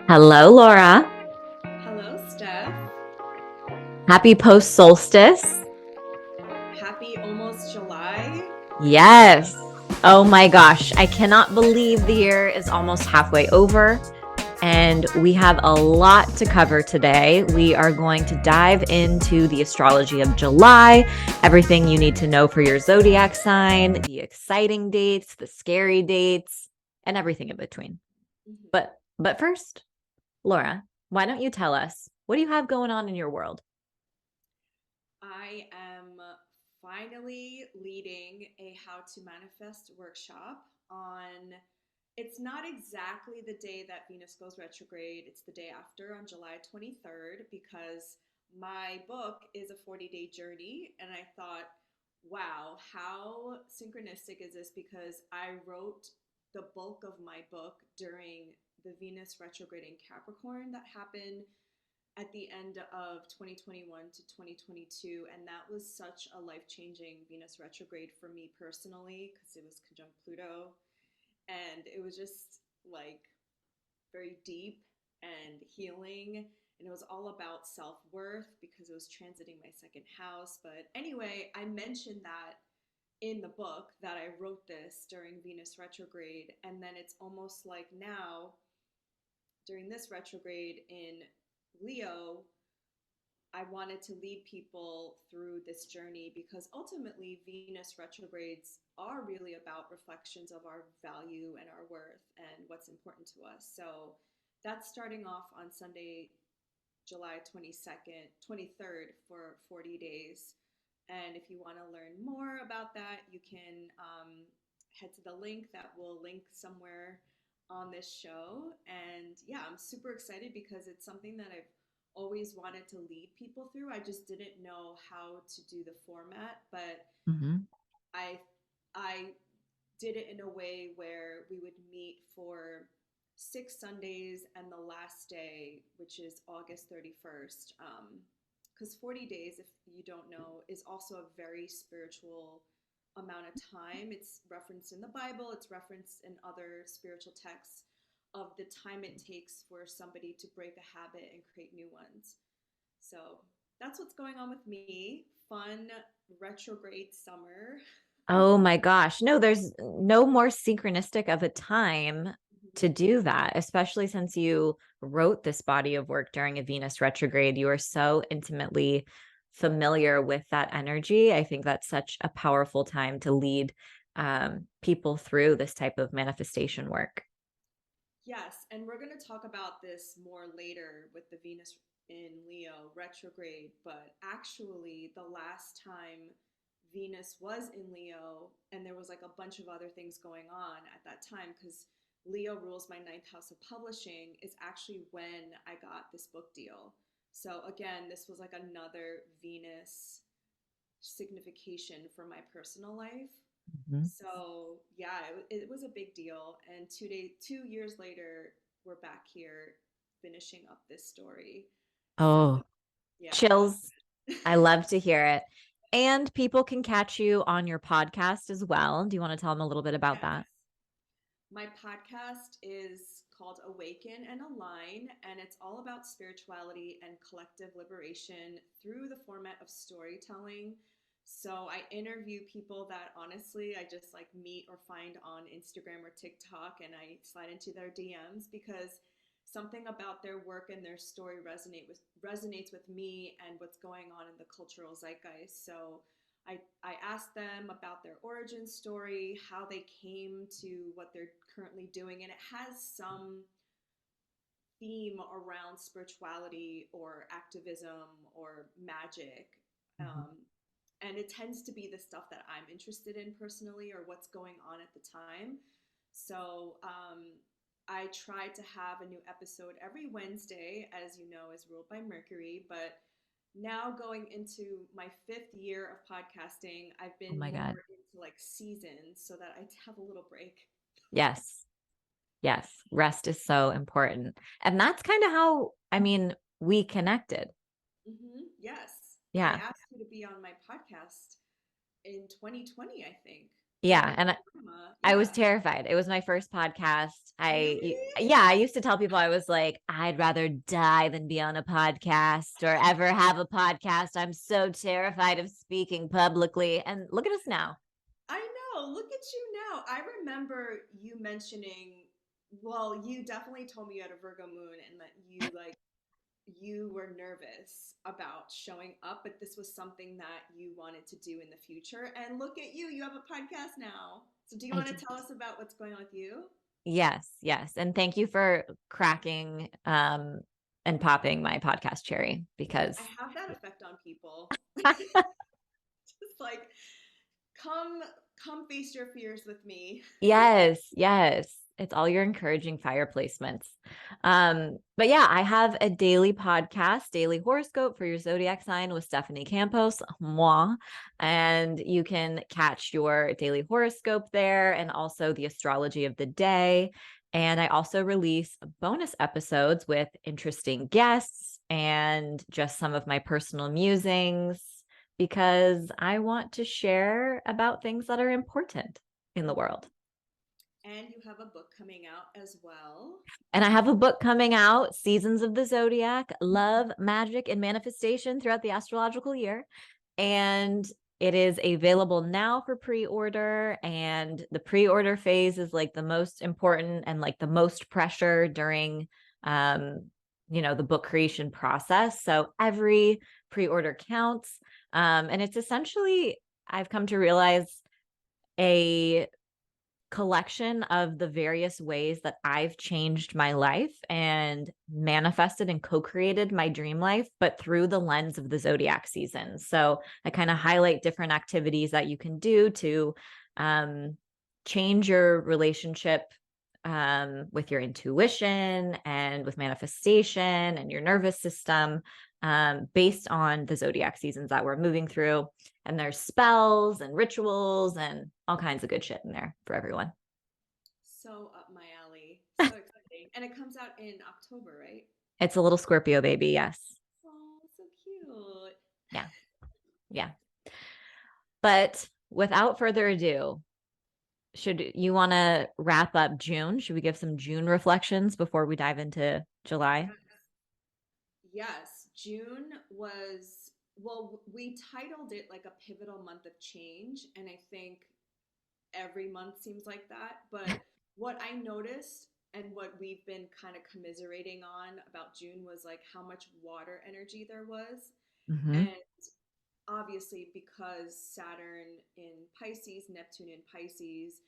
Hello, Laura. Hello, Steph. Happy post solstice. Happy almost July. Yes. Oh my gosh. I cannot believe the year is almost halfway over, and we have a lot to cover today. We are going to dive into the astrology of July, everything you need to know for your zodiac sign, the exciting dates, the scary dates, and everything in between. Mhm. But first, Laura, why don't you tell us what do you have going on in your world? I am finally leading a how to manifest workshop on. It's not exactly the day that Venus goes retrograde, it's the day after on July 23rd because my book is a 40-day journey. And I thought, wow, how synchronistic is this? Because I wrote the bulk of my book during the Venus retrograde in Capricorn that happened at the end of 2021 to 2022. And that was such a life changing Venus retrograde for me personally because it was conjunct Pluto. And it was just like very deep and healing. And it was all about self worth because it was transiting my second house. But anyway, I mentioned that in the book that I wrote this during Venus retrograde. And then it's almost like now, during this retrograde in Leo, I wanted to lead people through this journey because ultimately Venus retrogrades are really about reflections of our value and our worth and what's important to us. So that's starting off on Sunday, July 22nd, 23rd for 40 days. And if you want to learn more about that, you can head to the link that will link somewhere on this show. And yeah, I'm super excited because it's something that I've always wanted to lead people through. I just didn't know how to do the format, but Mhm. I I did it in a way where we would meet for 6 Sundays and the last day, which is August 31st. Because 40 days, if you don't know, is also a very spiritual amount of time. It's referenced in the Bible, it's referenced in other spiritual texts of the time it takes for somebody to break a habit and create new ones. So that's what's going on with me. Fun retrograde summer. Oh my gosh. No, there's no more synchronistic of a time to do that, especially since you wrote this body of work during a Venus retrograde. You are so intimately familiar with that energy. I think that's such a powerful time to lead people through this type of manifestation work. Yes, and we're going to talk about this more later with the Venus in Leo retrograde, but actually, the last time Venus was in Leo, and there was like a bunch of other things going on at that time, because Leo rules my ninth house of publishing, is actually when I got this book deal. So, again, this was like another Venus signification for my personal life. Mhm. So yeah, it was a big deal. And 2 years later, we're back here finishing up this story. So Oh, yeah, chills. I love to hear it. And people can catch you on your podcast as well. Do you want to tell them a little bit about yes. that? My podcast is called Awaken and Align, and it's all about spirituality and collective liberation through the format of storytelling. So I interview people that honestly I just like meet or find on Instagram or TikTok, and I slide into their DMs because something about their work and their story resonates with me and what's going on in the cultural zeitgeist. So I asked them about their origin story, how they came to what they're currently doing, and it has some theme around spirituality or activism or magic. Mhm. Um, and it tends to be the stuff that I'm interested in personally or what's going on at the time. So I try to have a new episode every Wednesday, as you know, is ruled by Mercury. But now going into my fifth year of podcasting, I've Oh been my God. more into like seasons so that I have a little break. Yes. Yes. Rest is so important. And that's kind of how, I mean, we connected. Yes. I Yeah. asked you to be on my podcast in 2020, I think. Yeah. Like And drama. I was Yeah. terrified. It was my first podcast. Really? Yeah, I used to tell people I was like, I'd rather die than be on a podcast or ever have a podcast. I'm so terrified of speaking publicly. And look at us now. I know. Look at you now. I remember you mentioning, well, you definitely told me you had a Virgo moon and that you were nervous about showing up, but this was something that you wanted to do in the future. And look at you, you have a podcast now. So do you I want do. to tell us about what's going on with you? Yes, yes. And thank you for cracking and popping my podcast cherry I because have that effect on people. Just like come come face your fears with me. yes, yes. It's all your encouraging fire placements. But yeah, I have a daily podcast, Daily Horoscope for your zodiac sign with Stephanie Campos, moi. And you can catch your daily horoscope there and also the astrology of the day. And I also release bonus episodes with interesting guests and just some of my personal musings because I want to share about things that are important in the Mhm. world. And you have a book coming out as well. And I have a book coming out, Seasons of the Zodiac, Love, Magic, and Manifestation throughout the astrological year. And it is available now for pre-order. And the pre-order phase is like the most important and like the most pressure during the book creation process. So every pre-order counts. And it's essentially, I've come to realize a collection of the various ways that I've changed my life and manifested and co-created my dream life, but through the lens of the zodiac seasons. So I kind of highlight different activities that you can do to um, change your relationship with your intuition and with manifestation and your nervous system based on the zodiac seasons that we're moving through. And there's spells and rituals and all kinds of good shit in there for everyone. So up my alley. So exciting. And it comes out in October, right? It's a little Scorpio baby, yes. Oh, so cute. Yeah, yeah. But without further ado, should you want to wrap up June? Should we give some June reflections before we dive into July? Yes, June was, well, we titled it like a pivotal month of change, and I think every month seems like that. But what I noticed and what we've been kind of commiserating on about June was like how much water energy there was. Mm-hmm. And obviously, because Saturn in Pisces, Neptune in Pisces,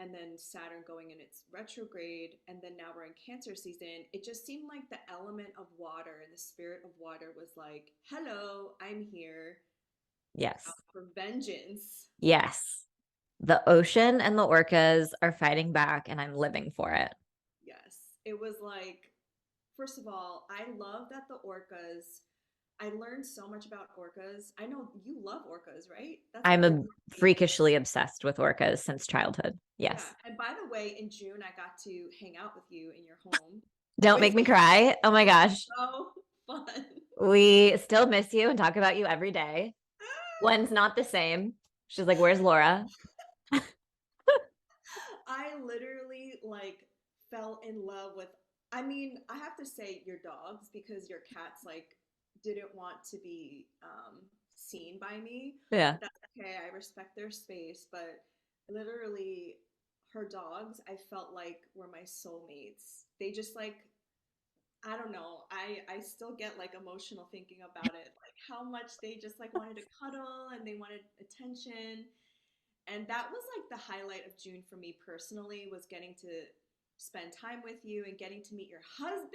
and then Saturn going in its retrograde, and then now we're in Cancer season, it just seemed like the element of water and the spirit of water was like, hello, I'm here Yes. out for vengeance. Yes. The ocean and the orcas are fighting back, and I'm living for it. Yes. It was like, first of all, I love that the orcas, I learned so much about orcas. I know you love orcas, right? That's I'm like your a baby. freakishly obsessed with orcas since childhood. Yeah. Yes. And by the way, in June, I got to hang out with you in your home, Don't which make me cry. Oh my was gosh. so fun. We still miss you and talk about you every day. One's not the same. She's like, "Where's Laura?" I literally like fell in love with, I mean, I have to say your dogs because your cats like didn't want to be seen by me, Yeah. but that's okay. I respect their space, but literally her dogs I felt like were my soulmates. They just like, I don't know. I still get like emotional thinking about it. Like how much they just like wanted to cuddle and they wanted attention. And that was like the highlight of June for me personally, was getting to spend time with you and getting to meet your husband.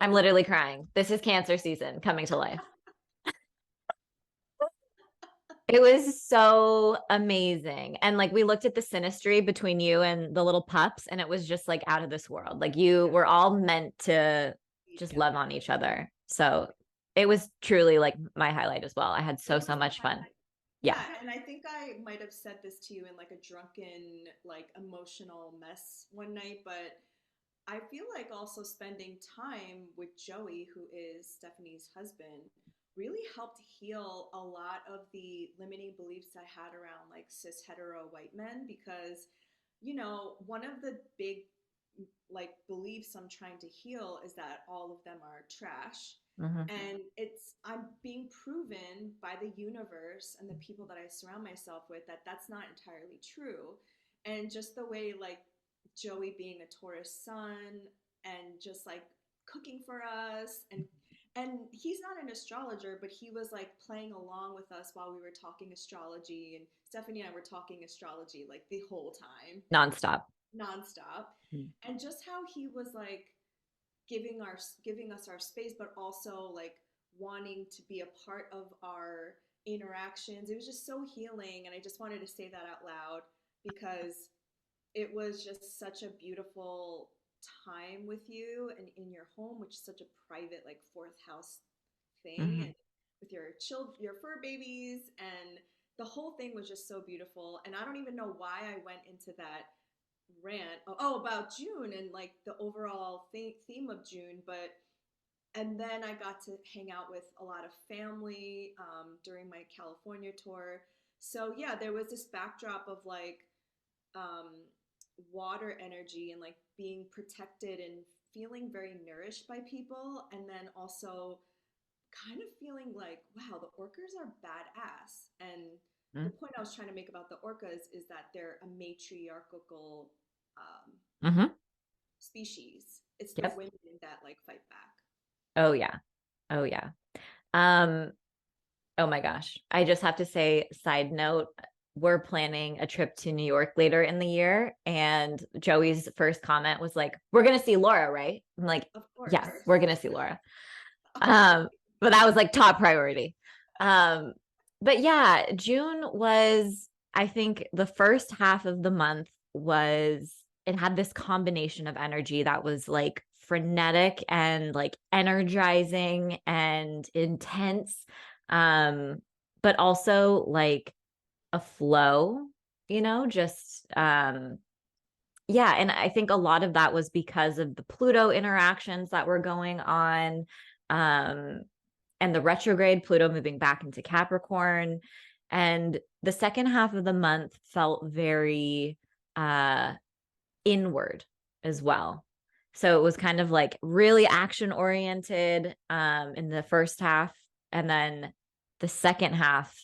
I'm literally crying. This is cancer season coming to life. It was so amazing. And like we looked at the synastry between you and the little pups, and it was just like out of this world. Like you Yeah, were all meant to be just love together. on each other. So it was truly like my highlight as well. I had It so was the much fun. highlight. Yeah. Yeah, and I think I might have said this to you in like a drunken, like emotional mess one night, but I feel like also spending time with Joey, who is Stephanie's husband, really helped heal a lot of the limiting beliefs I had around like cis hetero white men because, one of the big like beliefs I'm trying to heal is that all of them are trash. Hmm. And I'm being proven by the universe and the people that I surround myself with that that's not entirely true. And just the way like Joey being a Taurus sun and just like cooking for us and he's not an astrologer, but he was like playing along with us while we were talking astrology. And Stephanie and I were talking astrology like the whole time, Nonstop. nonstop. Mm. And just how he was like giving us our space, but also like wanting to be a part of our interactions. It was just so healing, and I just wanted to say that out loud because it was just such a beautiful time with you and in your home, which is such a private like fourth house thing, Hmm. and with your your fur babies, and the whole thing was just so beautiful. And I don't even know why I went into that rant, about June and like the overall theme of June, but and then I got to hang out with a lot of family during my California tour. So yeah, there was this backdrop of like um, water energy and like being protected and feeling very nourished by people, and then also kind of feeling like, wow, the orcas are badass. And the point I was trying to make about the orcas is that they're a matriarchal um, Hmm. species. It's the Yep. women that like fight back. Oh yeah. Oh yeah. Um, oh my gosh. I just have to say, side note, we're planning a trip to New York later in the year. And Joey's first comment was like, we're gonna see Laura, right? I'm like, Of yes, course. we're gonna see Laura. Okay. But that was like top priority. Um, but yeah, June was, I think the first half of the month was, it had this combination of energy that was like frenetic and like energizing and intense. But also like a flow, just yeah, and I think a lot of that was because of the Pluto interactions that were going on, um, and the retrograde Pluto moving back into Capricorn. And the second half of the month felt very uh, inward as well. So it was kind of like really action oriented in the first half. And then the second half,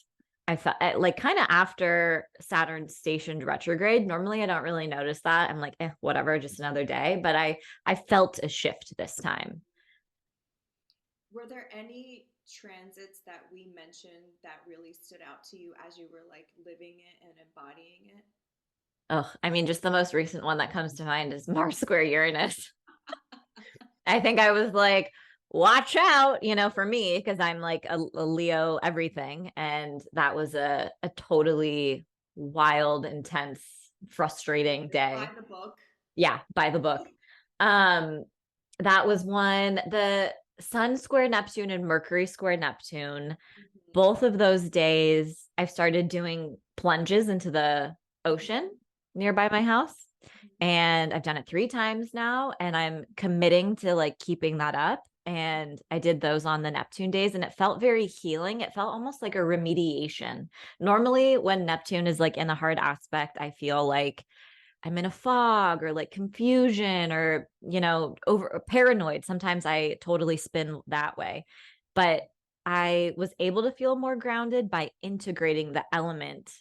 I felt like kind of after Saturn stationed retrograde. Normally, I don't really notice that. I'm like, whatever, just another day. But I felt a shift this time. Were there any transits that we mentioned that really stood out to you as you were like living it and embodying it? Oh, I mean, just the most recent one that comes to mind is Mars square Uranus. I think I was like, watch out, for me, because I'm like a Leo everything. And that was a totally wild, intense, frustrating By day. the book. Yeah, by the book. Um, that was one. The Sun square Neptune and Mercury square Neptune, Mhm. both of those days, I've started doing plunges into the ocean nearby my house. And I've done it 3 times now, and I'm committing to like keeping that up. And I did those on the Neptune days, and it felt very healing. It felt almost like a remediation. Normally, when Neptune is like in a hard aspect, I feel like I'm in a fog or like confusion or, over paranoid. Sometimes I totally spin that way. But I was able to feel more grounded by integrating the element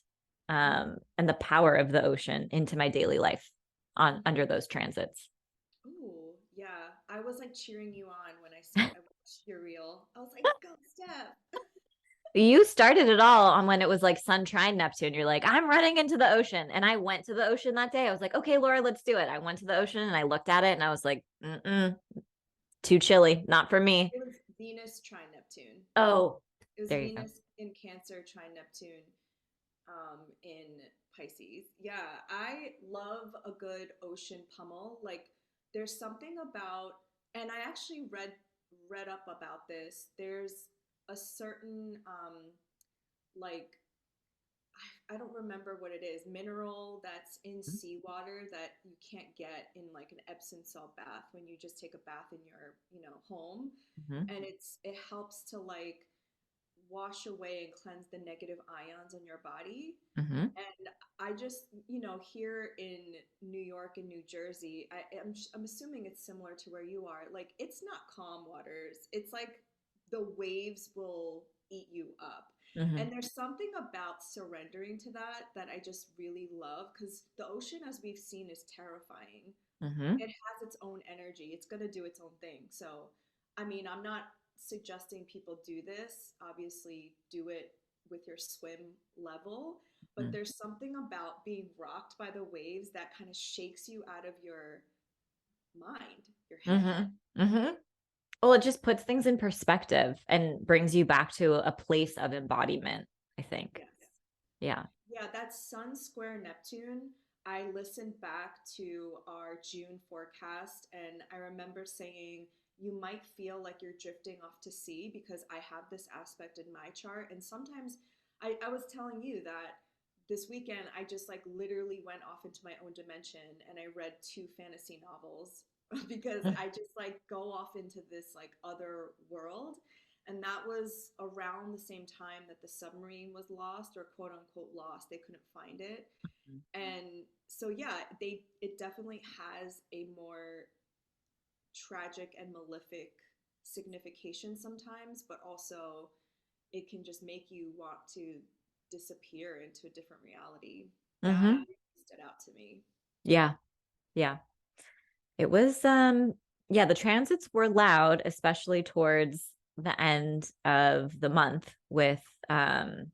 and the power of the ocean into my daily life on under those transits. Ooh, yeah. I was like cheering you on when I watched your reel. I was like, go, Steph. You started it all on when it was like Sun trine Neptune. You're like, I'm running into the ocean. And I went to the ocean that day. I was like, okay, Laura, let's do it. I went to the ocean and I looked at it and I was like, too chilly, not for me. It was Venus trine Neptune. Oh, It was there you go. Venus in Cancer trine Neptune in Pisces. Yeah, I love a good ocean pummel. Like, there's something about, and I actually read up about this. There's a certain like I don't remember what it is, mineral that's in seawater that you can't get in like an Epsom salt bath when you just take a bath in your, home. Mhm. And it helps to like wash away and cleanse the negative ions on your body. Mm-hmm. And I just, here in New York and New Jersey, I'm assuming it's similar to where you are. Like, it's not calm waters. It's like the waves will eat you up. Mm-hmm. And there's something about surrendering to that I just really love, because the ocean, as we've seen, is terrifying. Mm-hmm. It has its own energy. It's going to do its own thing. So, I mean, I'm not suggesting people do this. Obviously, do it with your swim level, but there's something about being rocked by the waves that kind of shakes you out of your mind, your head. Mm-hmm. Mm-hmm. Well, it just puts things in perspective and brings you back to a place of embodiment, I think. Yes. Yeah. Yeah, that's Sun square Neptune. I listened back to our June forecast, and I remember saying, you might feel like you're drifting off to sea, because I have this aspect in my chart. And sometimes I was telling you that this weekend I just like literally went off into my own dimension and I read two fantasy novels because I just like go off into this like other world. And that was around the same time that the submarine was lost, or quote unquote lost. They couldn't find it. And so yeah, it definitely has a more tragic and malefic signification sometimes, but also it can just make you want to disappear into a different reality. That Mm-hmm. really stood out to me. Yeah. Yeah. It was yeah, the transits were loud, especially towards the end of the month with the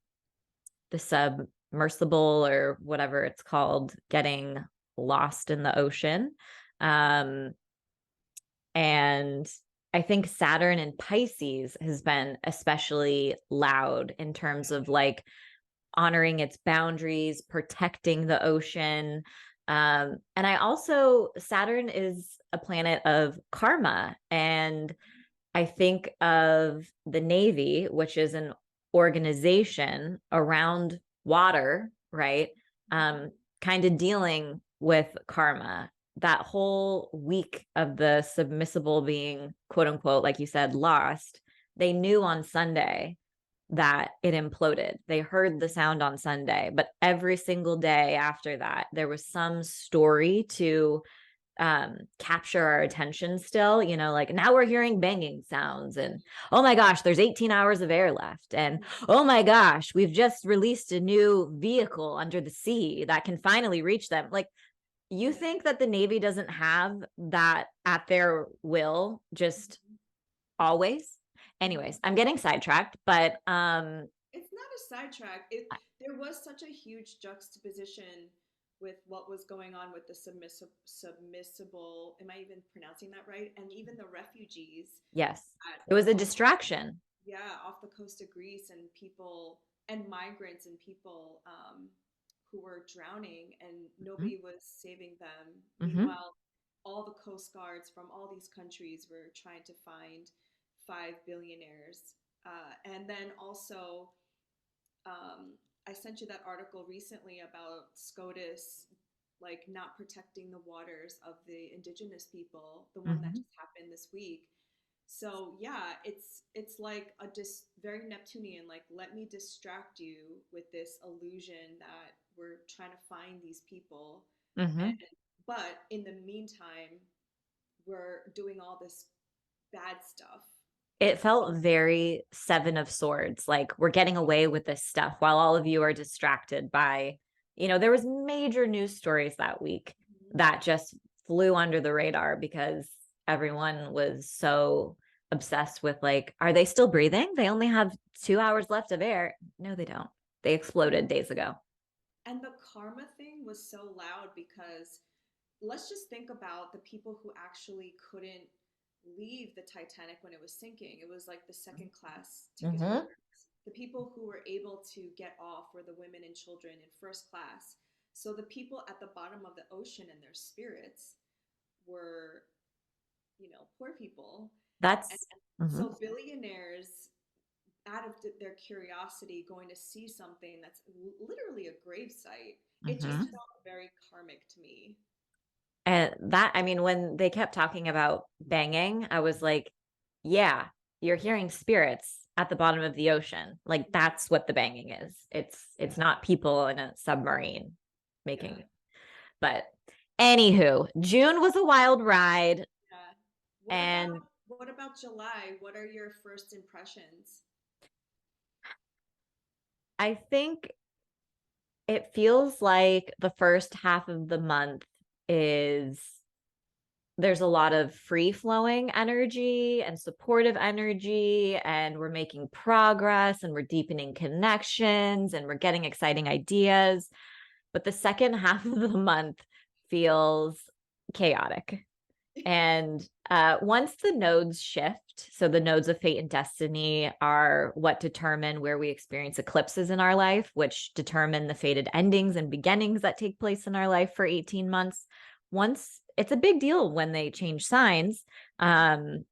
submersible or whatever it's called getting lost in the ocean. Um and I think Saturn in Pisces has been especially loud in terms of like honoring its boundaries, protecting the ocean. And I also, Saturn is a planet of karma. And I think of the Navy, which is an organization around water, right? Um, kind of dealing with karma. That whole week of the submissible being, quote unquote, like you said, lost, they knew on Sunday that it imploded. They heard the sound on Sunday, but every single day after that, there was some story to capture our attention still, like now we're hearing banging sounds and oh my gosh, there's 18 hours of air left. And oh my gosh, we've just released a new vehicle under the sea that can finally reach them. Like, you think that the Navy doesn't have that at their will, just always? Anyways, I'm getting sidetracked, but It's not a sidetrack. There was such a huge juxtaposition with what was going on with the submissible. Am I even pronouncing that right? And even the refugees yes, at, it was a off, distraction. yeah, off the coast of Greece, and people and migrants and people who were drowning, and Mm-hmm. nobody was saving them. Mm-hmm. Meanwhile, all the coast guards from all these countries were trying to find five billionaires. And then also, um, I sent you that article recently about SCOTUS like not protecting the waters of the indigenous people, the one that Mm-hmm. just happened this week. So yeah, it's like very Neptunian, like let me distract you with this illusion that we're trying to find these people. And Mm-hmm. but in the meantime, we're doing all this bad stuff. It felt very Seven of Swords, like we're getting away with this stuff while all of you are distracted by, there was major news stories that week Mhm. that just flew under the radar because everyone was so obsessed with like, are they still breathing? They only have 2 hours left of air. No, they don't. They exploded days ago. And the karma thing was so loud because let's just think about the people who actually couldn't leave the Titanic when it was sinking. It was like the second class ticket Mm-hmm. holders. The people who were able to get off were the women and children in first class. So the people at the bottom of the ocean and their spirits were, poor people. And That's mhm. so billionaires, out of their curiosity, going to see something that's literally a grave site, it just Mhm. felt very karmic to me. And that, I mean, when they kept talking about banging, I was like, yeah, you're hearing spirits. at the bottom of the ocean. Like that's what the banging is. It's not people in a submarine making Yeah. it. But anywho, June was a wild ride. Yeah. And what about July? What are your first impressions? I think it feels like the first half of the month is there's a lot of free flowing energy and supportive energy, and we're making progress and we're deepening connections and we're getting exciting ideas. But the second half of the month feels chaotic. And once the nodes shift, so the nodes of fate and destiny are what determine where we experience eclipses in our life, which determine the fated endings and beginnings that take place in our life for 18 months. Once it's a big deal when they change signs. And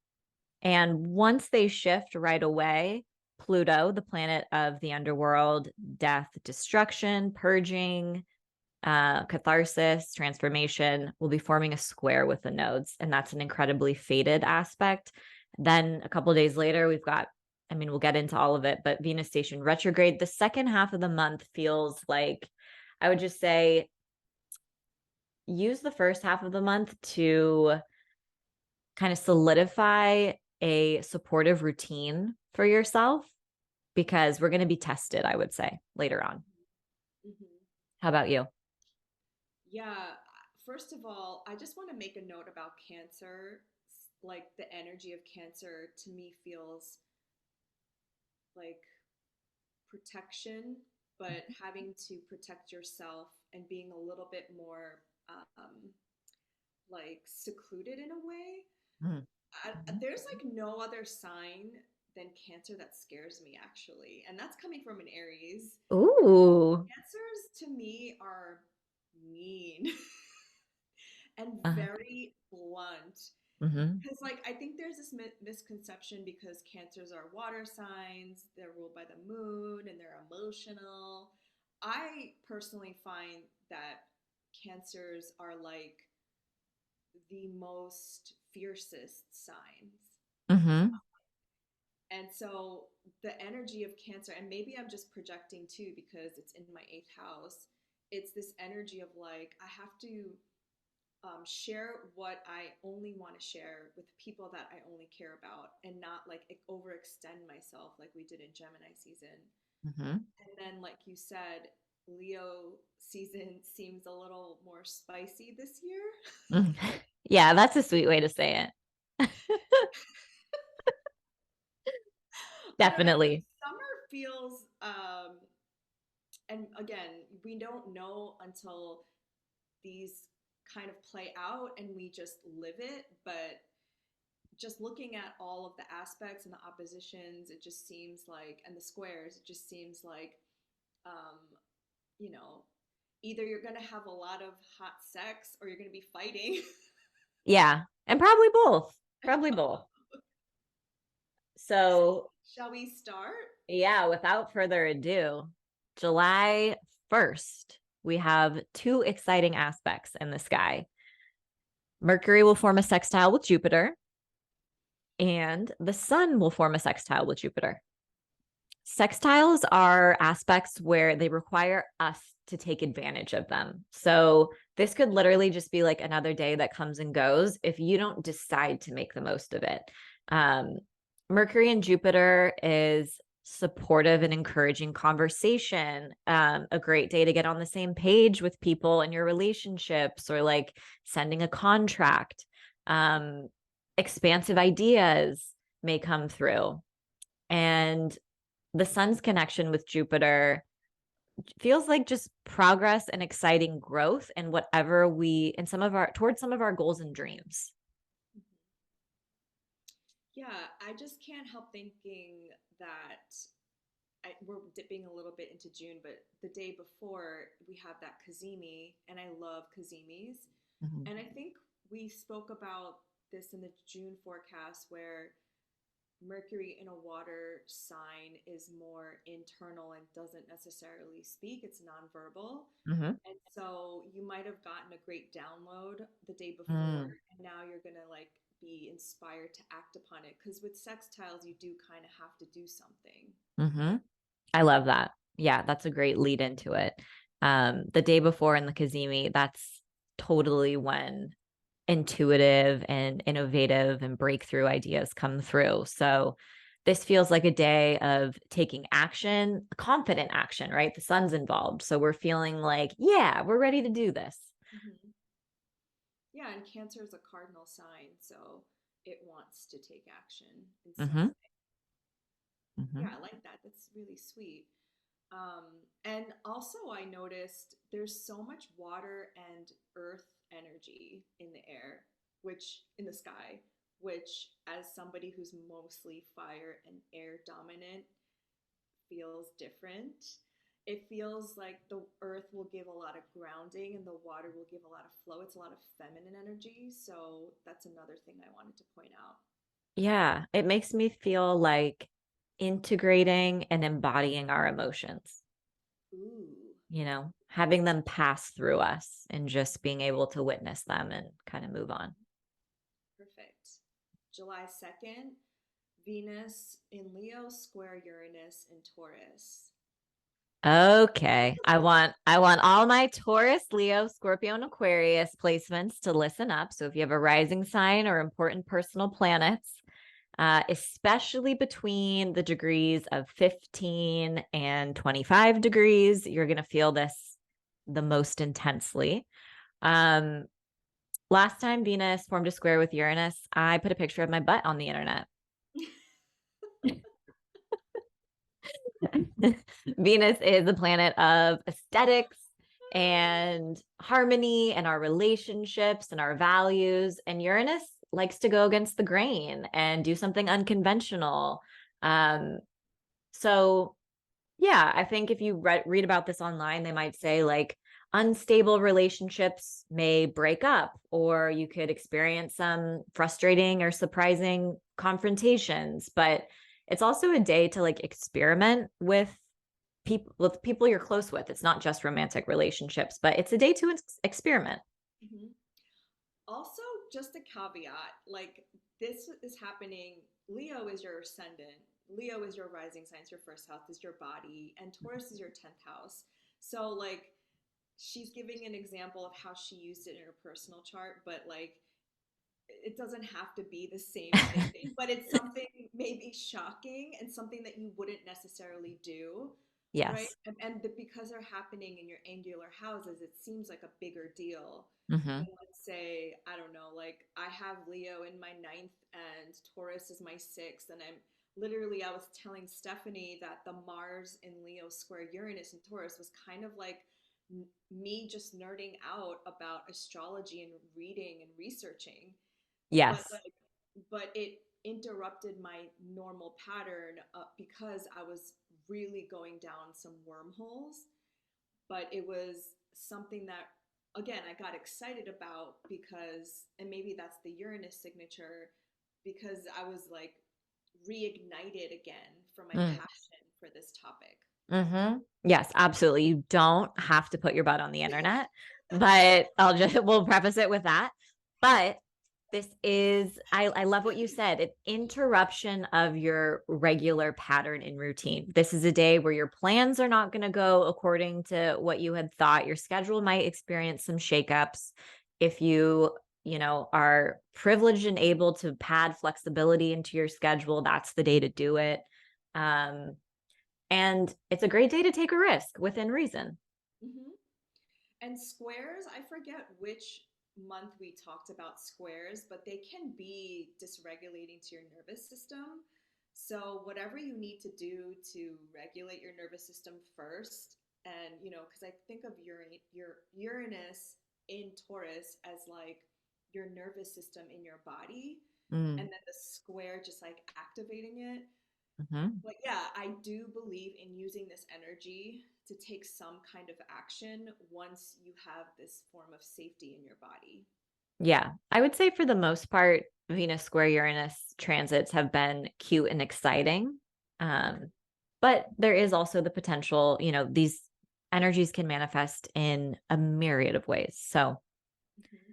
once they shift right away, Pluto, the planet of the underworld, death, destruction, purging, catharsis, transformation, will be forming a square with the nodes. And that's an incredibly fated aspect. Then a couple of days later, we've got, I mean, we'll get into all of it, but Venus station retrograde. The second half of the month feels like, I would just say, use the first half of the month to kind of solidify a supportive routine for yourself because we're going to be tested, I would say, later on. Mm-hmm. How about you? Yeah, first of all, I just want to make a note about Cancer. Like the energy of Cancer to me feels like protection, but having to protect yourself and being a little bit more like secluded in a way. Mm-hmm. There's like no other sign than Cancer that scares me actually, and that's coming from an Aries. Ooh. Cancers to me are mean and Uh, very blunt. mm-hmm. Because, like, I think there's this misconception because cancers are water signs, they're ruled by the moon, and they're emotional. I personally find that cancers are like the most fiercest signs. Mm-hmm. And so the energy of Cancer, and maybe I'm just projecting too because it's in my eighth house, it's this energy of like, I have to share what I only want to share with people that I only care about and not like overextend myself like we did in Gemini season. Mm-hmm. And then, like you said, Leo season seems a little more spicy this year. Mm. Yeah, that's a sweet way to say it. I don't know. Definitely. Summer feels, and again, we don't know until these kind of play out and we just live it. But just looking at all of the aspects and the oppositions, it just seems like, and the squares, it just seems like, um, you know, either you're going to have a lot of hot sex or you're going to be fighting. Yeah. And probably both. Probably both. So, Shall we start? yeah, without further ado, July 1st, we have two exciting aspects in the sky. Mercury will form a sextile with Jupiter, and the sun will form a sextile with Jupiter. Sextiles are aspects where they require us to take advantage of them. So this could literally just be like another day that comes and goes if you don't decide to make the most of it. Um, Mercury and Jupiter is supportive and encouraging conversation, a great day to get on the same page with people in your relationships or like sending a contract. Expansive ideas may come through. And the sun's connection with Jupiter feels like just progress and exciting growth in whatever we in some of our towards some of our goals and dreams. Yeah, I just can't help thinking that we're dipping a little bit into June, but the day before we have that Kazemi, and I love Kazemis. Mhm. And I think we spoke about this in the June forecast where Mercury in a water sign is more internal and doesn't necessarily speak, it's nonverbal. Mhm. And so you might have gotten a great download the day before, Mm. and now you're going to like be inspired to act upon it. Because with sextiles, you do kind of have to do something. Mm-hmm. I love that. Yeah, that's a great lead into it. The day before in the Kazemi, that's totally when intuitive and innovative and breakthrough ideas come through. So this feels like a day of taking action, confident action, right? The sun's involved. So we're feeling like, yeah, we're ready to do this. Mm-hmm. Yeah, and Cancer is a cardinal sign, so it wants to take action in some Mm-hmm. way. Mm-hmm. Yeah, I like that. That's really sweet. And also, I noticed there's so much water and earth energy in the air, which in the sky, which, as somebody who's mostly fire and air dominant, feels different. It feels like the earth will give a lot of grounding and the water will give a lot of flow. It's a lot of feminine energy. So that's another thing I wanted to point out. Yeah, it makes me feel like integrating and embodying our emotions, Ooh, having them pass through us and just being able to witness them and kind of move on. perfect. July 2nd, Venus in Leo square Uranus in Taurus. Okay. I want all my Taurus, Leo, Scorpio, and Aquarius placements to listen up. So if you have a rising sign or important personal planets, especially between the degrees of 15 and 25 degrees, you're going to feel this the most intensely. Um, Last time Venus formed a square with Uranus, I put a picture of my butt on the internet. Venus is the planet of aesthetics and harmony and our relationships and our values. And Uranus likes to go against the grain and do something unconventional. Um, so yeah, I think if you read about this online, they might say like unstable relationships may break up, or you could experience some frustrating or surprising confrontations. But it's also a day to like experiment with people you're close with. It's not just romantic relationships, but it's a day to experiment. Mhm. Also, just a caveat, like this is happening. Leo is your ascendant. Leo is your rising sign. It's your first house. Is your body, and Taurus is your 10th house. So like, she's giving an example of how she used it in her personal chart, but like, it doesn't have to be the same thing. But it's something maybe shocking and something that you wouldn't necessarily do, right? Yes. And because they're happening in your angular houses, it seems like a bigger deal Mm-hmm. than, let's say, I don't know, like I have Leo in my ninth and Taurus is my sixth, and I was telling Stephanie that the Mars in Leo square Uranus and Taurus was kind of like me just nerding out about astrology and reading and researching, but Yes. it interrupted my normal pattern, because I was really going down some wormholes. But it was something that, again, I got excited about because, and maybe that's the Uranus signature, because I was like reignited again for my Mm. passion for this topic. Mm-hmm. Yes, absolutely. You don't have to put your butt on the internet, but we'll preface it with that. But I love what you said, an interruption of your regular pattern and routine. This is a day where your plans are not going to go according to what you had thought. Your schedule might experience some shakeups. If are privileged and able to pad flexibility into your schedule, that's the day to do it. And it's a great day to take a risk within reason. Mm-hmm. And squares, I forget which month we talked about squares, but they can be dysregulating to your nervous system. So, whatever you need to do to regulate your nervous system first, and because I think of your Uranus in Taurus as like your nervous system in your body, and Mm, then the square just like activating it. mhm. But yeah, I do believe in using this energy to take some kind of action once you have this form of safety in your body. Yeah, I would say for the most part, Venus square Uranus transits have been cute and exciting. Um, but there is also the potential, these energies can manifest in a myriad of ways. So, Mm-hmm.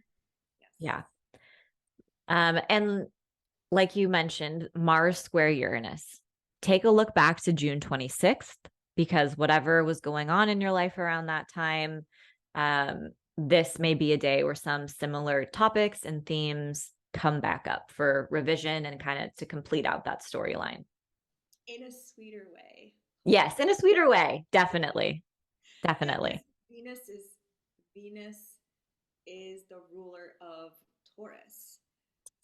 Yes. yeah. And like you mentioned, Mars square Uranus. Take a look back to June 26th, because whatever was going on in your life around that time, this may be a day where some similar topics and themes come back up for revision and kind of to complete out that storyline. In a sweeter way. Yes, in a sweeter way. Definitely. Yeah, because Definitely. Venus is the ruler of Taurus.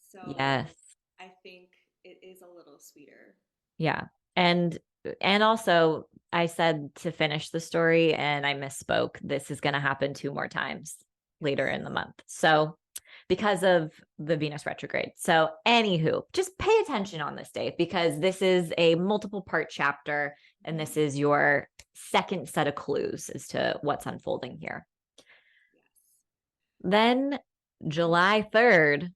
So Yes. I think it is a little sweeter. Yeah. And and also I said to finish the story and I misspoke. This is going to happen two more times later Yes. in the month. So because of the Venus retrograde. So anywho, just pay attention on this day because this is a multiple part chapter and this Mhm. is your second set of clues as to what's unfolding here. Yes. Then July 3rd,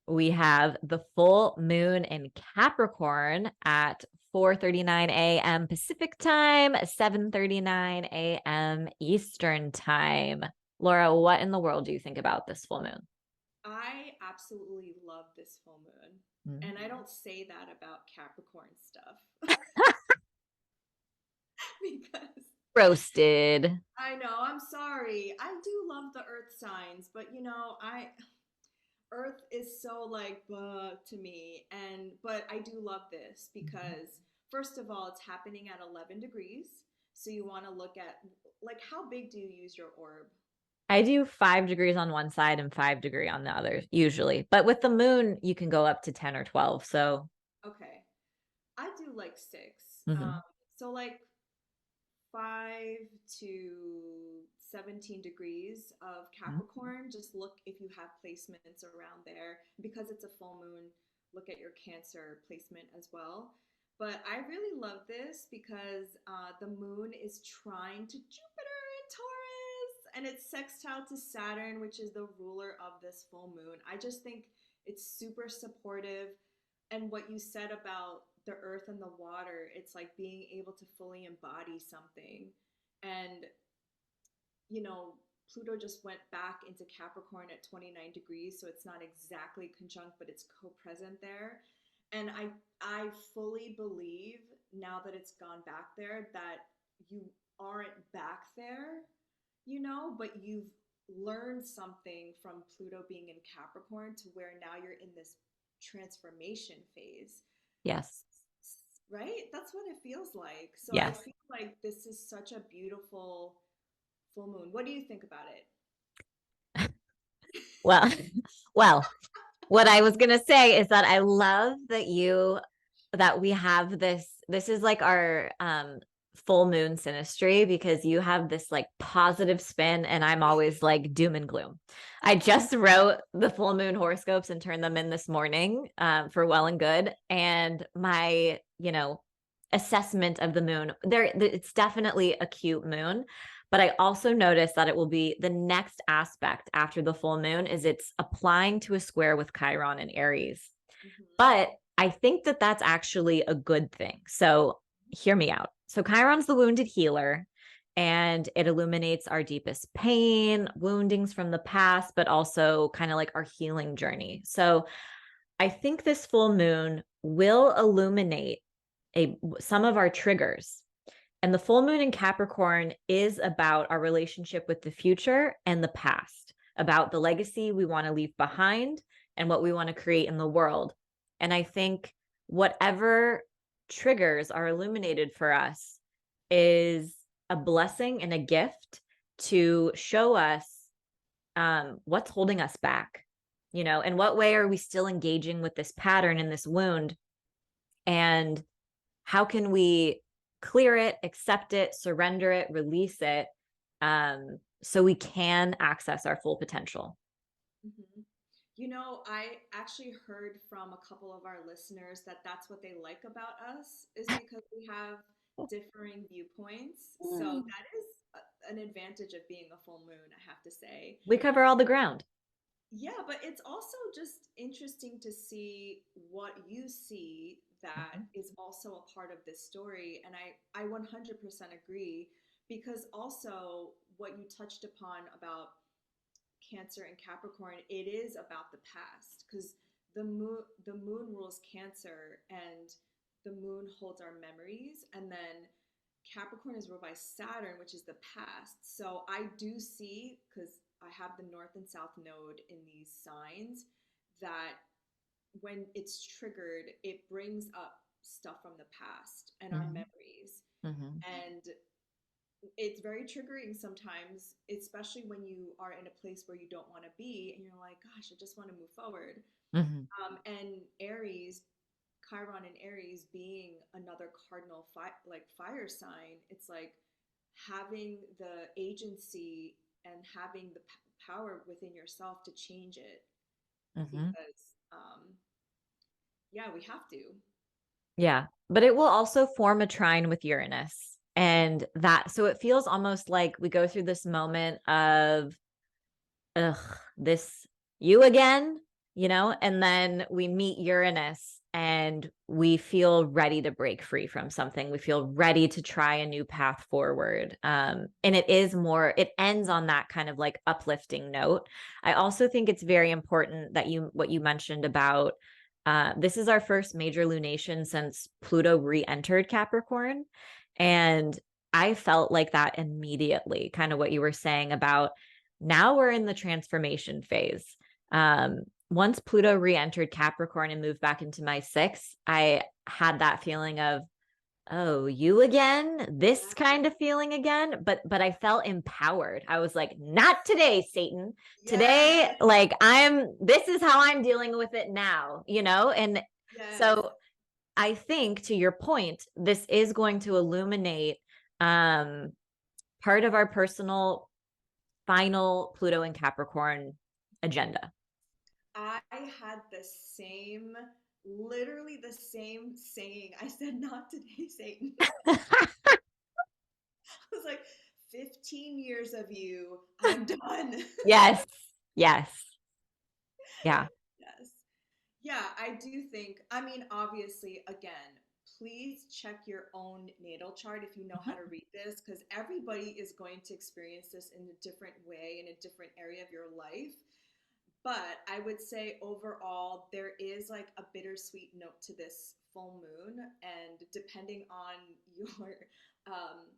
we have the full moon in Capricorn at 4:39 a.m. Pacific time, 7:39 a.m. Eastern time. Laura, what in the world do you think about this full moon? I absolutely love this full moon. Mm. And I don't say that about Capricorn stuff because Roasted. I know, I'm sorry. I do love the earth signs, but I earth is so like to me, and but I do love this because first of all it's happening at 11 degrees, so you want to look at like how big do you use your orb? I do 5 degrees on one side and 5 degree on the other, usually. But with the moon, you can go up to 10 or 12. So, Okay, I do like 6. mhm. So like 5 to 17 degrees of Capricorn. Just look if you have placements around there. Because it's a full moon, look at your Cancer placement as well. But I really love this because the moon is trying to Jupiter in Taurus and it's sextile to Saturn, which is the ruler of this full moon. I just think it's super supportive, and what you said about the earth and the water, it's like being able to fully embody something. And you know Pluto just went back into Capricorn at 29 degrees, so it's not exactly conjunct but it's co-present there. And I fully believe now that it's gone back there that you aren't back there, but you've learned something from Pluto being in Capricorn to where now you're in this transformation phase, Yes. right? That's what it feels like. So I Yes. feel like this is such a beautiful full moon. What do you think about it? Well, well, what I was going to say is that I love that we have this is like our full moon synastry because you have this like positive spin and I'm always like doom and gloom. I just wrote the full moon horoscopes and turned them in this morning for well and good, and my assessment of the moon there, it's definitely a cute moon, but I also noticed that it will be the next aspect after the full moon is it's applying to a square with Chiron and Aries. Mm-hmm. But I think that that's actually a good thing. So hear me out. So Chiron's the wounded healer, and it illuminates our deepest pain, woundings from the past, but also kind of like our healing journey. So I think this full moon will illuminate some of our triggers. And the full moon in Capricorn is about our relationship with the future and the past, about the legacy we want to leave behind and what we want to create in the world. And I think whatever triggers are illuminated for us is a blessing and a gift to show us what's holding us back. In what way are we still engaging with this pattern and this wound? And how can we clear it, accept it, surrender it, release it, so we can access our full potential? Mm-hmm. I actually heard from a couple of our listeners that that's what they like about us is because we have differing viewpoints. So that is an advantage of being a full moon, I have to say. We cover all the ground. Yeah, but it's also just interesting to see what you see that is also a part of this story. And I 100% agree because also what you touched upon about Cancer and Capricorn, it is about the past because the moon rules Cancer, and the moon holds our memories, and then Capricorn is ruled by Saturn, which is the past. So I do see, because I have the north and south node in these signs, that when it's triggered, it brings up stuff from the past and our Mm-hmm. memories. Mm-hmm. And it's very triggering sometimes, especially when you are in a place where you don't want to be and you're like, gosh, I just want to move forward. Mm-hmm. And Aries, Chiron and Aries being another cardinal like fire sign, it's like having the agency and having the power within yourself to change it, Mm-hmm. because yeah, we have to. Yeah. But it will also form a trine with Uranus. And that, so it feels almost like we go through this moment of, ugh, this you again, and then we meet Uranus and we feel ready to break free from something. We feel ready to try a new path forward. And it ends on that kind of like uplifting note. I also think it's very important that what you mentioned about this is our first major lunation since Pluto re-entered Capricorn. And I felt like that immediately, kind of what you were saying about now we're in the transformation phase. Once Pluto re-entered Capricorn and moved back into my sixth, I had that feeling of, oh, you again, this Yeah. kind of feeling again. But I felt empowered. I was like, not today, Satan. Yes. Today, like this is how I'm dealing with it now, And Yes. so I think to your point, this is going to illuminate part of our personal final Pluto and Capricorn agenda. I had the same, literally the same saying. I said, not today, Satan. I was like, 15 years of you, I'm done. Yes. Yes. Yeah. Yes. Yeah, I do think, I mean, obviously, again, please check your own natal chart if you know how Mhm. to read this, because everybody is going to experience this in a different way, in a different area of your life. But I would say overall, there is like a bittersweet note to this full moon. And depending on your, um,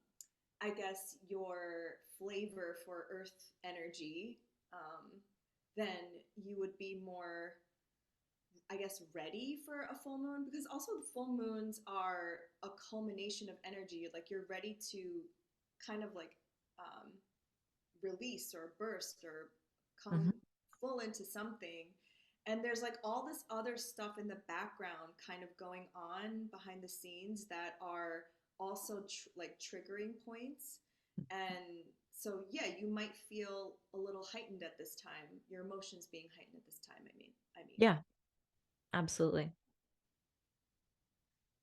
I guess, your flavor for earth energy, then you would be more, I guess, ready for a full moon, because also the full moons are a culmination of energy. Like you're ready to kind of like um, release or burst or come Mhm. full into something. And there's like all this other stuff in the background kind of going on behind the scenes that are also like triggering points. And so, yeah, you might feel a little heightened at this time, your emotions being heightened at this time. I mean. Yeah, absolutely.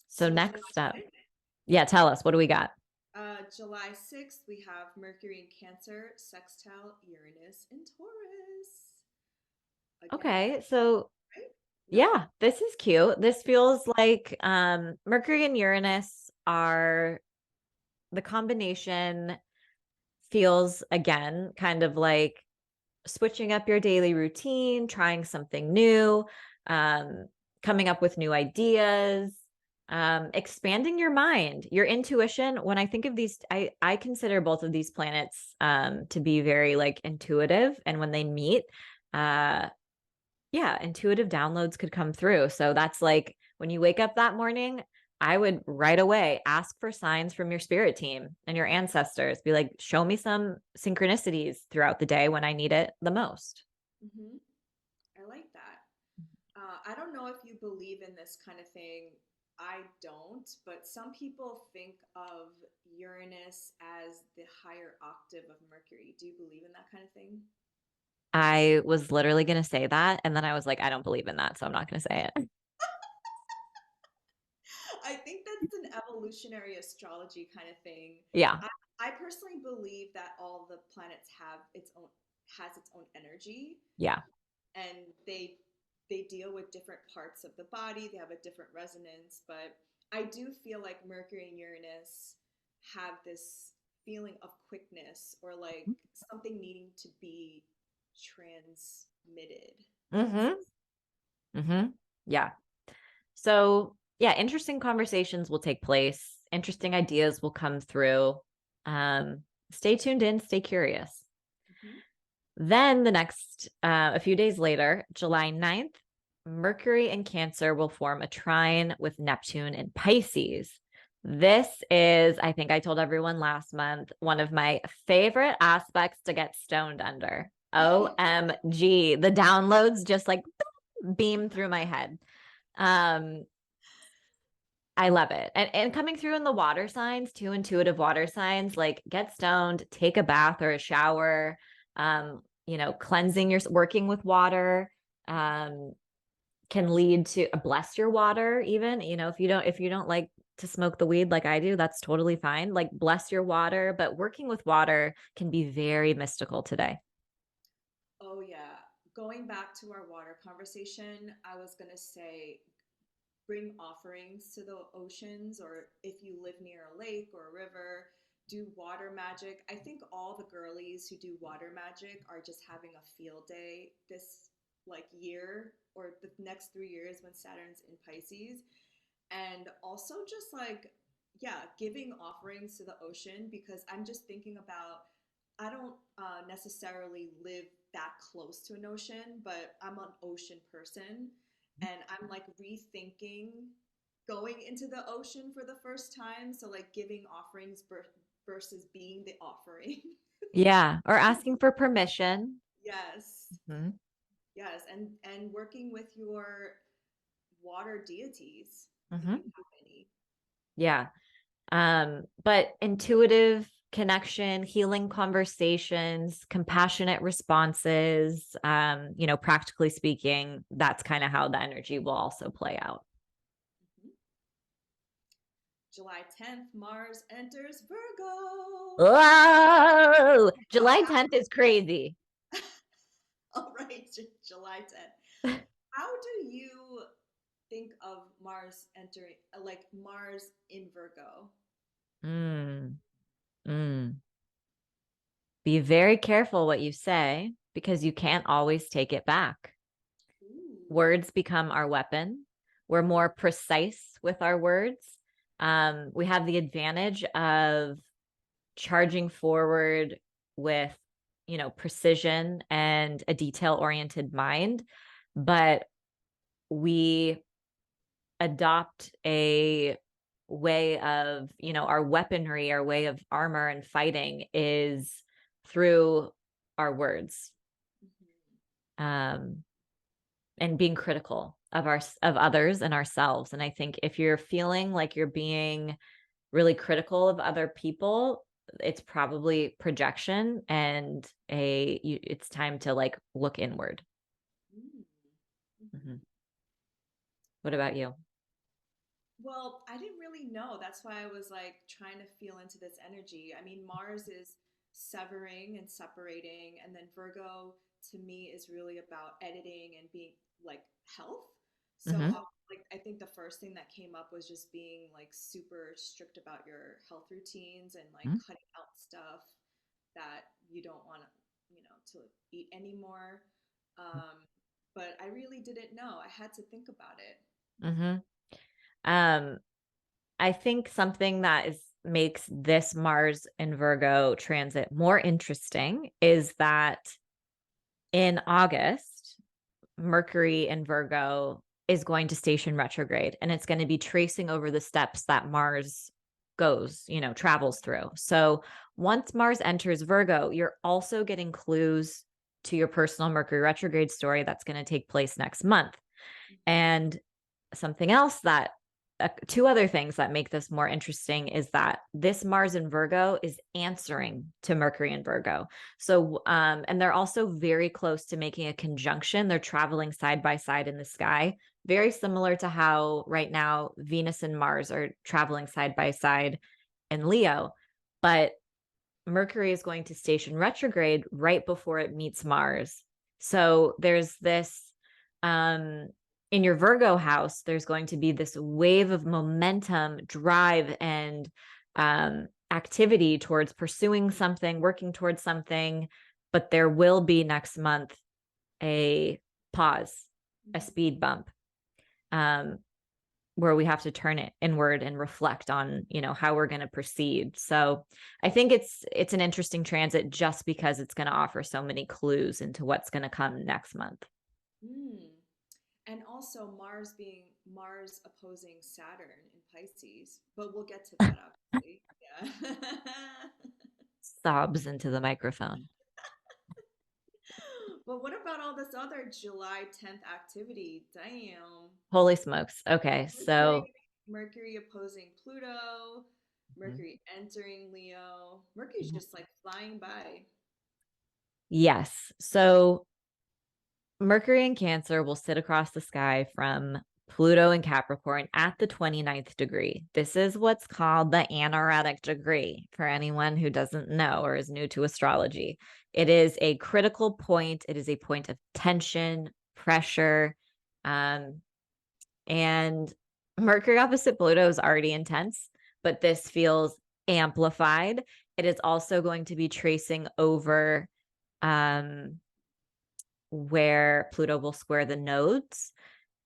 So So July next up, 6th, yeah, tell us, what do we got? July 6th, we have Mercury in Cancer, sextile Uranus in Taurus. Again, Okay, so right? No? yeah, this is cute. This feels like Mercury and Uranus are the combination feels again kind of like switching up your daily routine, trying something new, um, coming up with new ideas, expanding your mind, your intuition. When I think of these, I consider both of these planets to be very like intuitive. And when they meet, uh, yeah, intuitive downloads could come through. So that's like when you wake up that morning, I would right away ask for signs from your spirit team and your ancestors. Be like, show me some synchronicities throughout the day when I need it the most. Hmm. I like that. I don't know if you believe in this kind of thing. I don't, but some people think of Uranus as the higher octave of Mercury. Do you believe in that kind of thing? I was literally going to say that. And then I was like, I don't believe in that. So I'm not going to say it. I think that's an evolutionary astrology kind of thing. Yeah. I personally believe that all the planets have its own has its own energy, Yeah. and they deal with different parts of the body. They have a different resonance, but I do feel like Mercury and Uranus have this feeling of quickness, or like something needing to be transmitted. Hmm. Mm-hmm. Yeah. So, yeah, interesting conversations will take place. Interesting ideas will come through. Stay tuned in, stay curious. Mhm. Then the next, a few days later, July 9th, Mercury in Cancer will form a trine with Neptune in Pisces. This is, I think I told everyone last month, one of my favorite aspects to get stoned under. OMG. The downloads just like beam through my head. Um, I love it. And coming through in the water signs, two intuitive water signs, like get stoned, take a bath or a shower, cleansing your working with water, um, can lead to bless your water even, if you don't like to smoke the weed like I do, that's totally fine. Like bless your water, but working with water can be very mystical today. Oh, yeah. Going back to our water conversation, I was going to say bring offerings to the oceans, or if you live near a lake or a river, do water magic. I think all the girlies who do water magic are just having a field day this like year or the next 3 years when Saturn's in Pisces. And also just like, yeah, giving offerings to the ocean, because I'm just thinking about, I don't necessarily live that close to an ocean, but I'm an ocean person, and I'm like rethinking going into the ocean for the first time. So like giving offerings versus being the offering. Yeah, or asking for permission. Yes. Mhm. Yes, and working with your water deities if you Mhm. have any. Yeah. But intuitive connection, healing conversations, compassionate responses, practically speaking, that's kind of how the energy will also play out. Mhm. July 10th, Mars enters Virgo. Whoa! God, July 10th is crazy. all right, July 10th. How do you think of Mars entering, like Mars in Virgo? Mm, mm. Be very careful what you say because you can't always take it back. Ooh. Words become our weapon. We're more precise with our words. We have the advantage of charging forward with, precision and a detail oriented mind, but we adopt a way of, our weaponry, our way of armor and fighting is through our words. Mhm. Um, and being critical of others and ourselves. And I think if you're feeling like you're being really critical of other people, it's probably projection and it's time to like look inward. Mm. Mhm. Mhm. What about you? Well, I didn't really know. That's why I was like trying to feel into this energy. I mean, Mars is severing and separating, and then Virgo to me is really about editing and being like health. So, Hmm. like, I think the first thing that came up was just being like super strict about your health routines and like cutting out stuff that you don't want to eat anymore. Um, but I really didn't know. I had to think about it. Hmm. um I think something that is makes this Mars in Virgo transit more interesting is that in August Mercury in Virgo is going to station retrograde, and it's going to be tracing over the steps that Mars travels through. So once Mars enters Virgo, you're also getting clues to your personal Mercury retrograde story that's going to take place next month. And something else that two other things that make this more interesting is that this Mars in Virgo is answering to Mercury in Virgo. So, and they're also very close to making a conjunction. They're traveling side by side in the sky, very similar to how right now Venus and Mars are traveling side by side in Leo. But Mercury is going to station retrograde right before it meets Mars. So there's this um in your Virgo house, there's going to be this wave of momentum, drive, and activity towards pursuing something, working towards something. But there will be next month a pause. a speed bump, um, where we have to turn it inward and reflect on, how we're going to proceed. So I think it's an interesting transit just because it's going to offer so many clues into what's going to come next month. Mm. And also Mars opposing Saturn in Pisces, but we'll get to that obviously. Yeah. Sobs into the microphone. But what about all this other July 10th activity? Damn. Holy smokes. Okay. Mercury, So, Mercury opposing Pluto, Mercury entering Leo. Mercury's just like flying by. yes. So Mercury in Cancer will sit across the sky from Pluto in Capricorn at the 29th degree. This is what's called the anaretic degree for anyone who doesn't know or is new to astrology. It is a critical point, it is a point of tension, pressure, and Mercury opposite Pluto is already intense, but this feels amplified. It is also going to be tracing over where Pluto will square the nodes,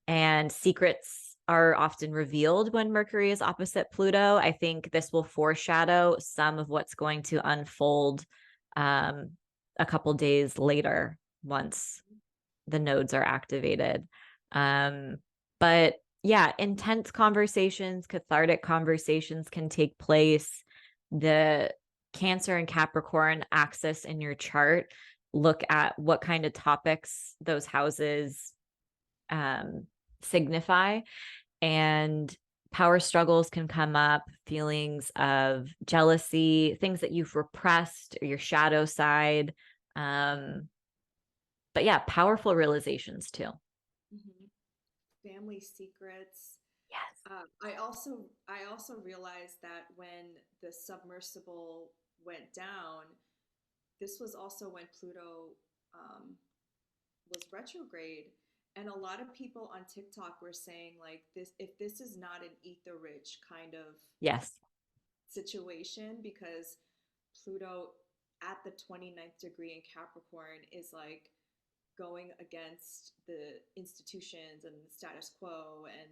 and secrets are often revealed when Mercury is opposite Pluto. I think this will foreshadow some of what's going to unfold a couple days later once the nodes are activated. But yeah, intense conversations, cathartic conversations can take place. The Cancer and Capricorn axis in your chart, look at what kind of topics those houses signify. And power struggles can come up, feelings of jealousy, things that you've repressed, or your shadow side. But yeah, powerful realizations too. Mm-hmm. Family secrets. Yes. I also realized that when the submersible went down, this was also when Pluto um, was retrograde, and a lot of people on TikTok were saying like this, if this is not an ether rich kind of Yes. situation, because Pluto at the 29th degree in Capricorn is like going against the institutions and the status quo. And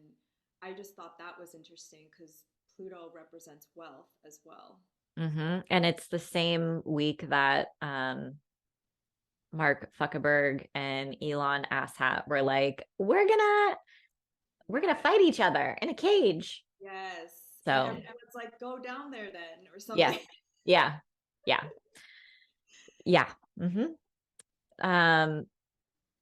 I just thought that was interesting because Pluto represents wealth as well. And it's the same week that Mark Zuckerberg and Elon Asshat were like, we're gonna fight each other in a cage. Yes. And So everyone's like, go down there then, or yes, something. yeah, yeah, yeah. hmm Um,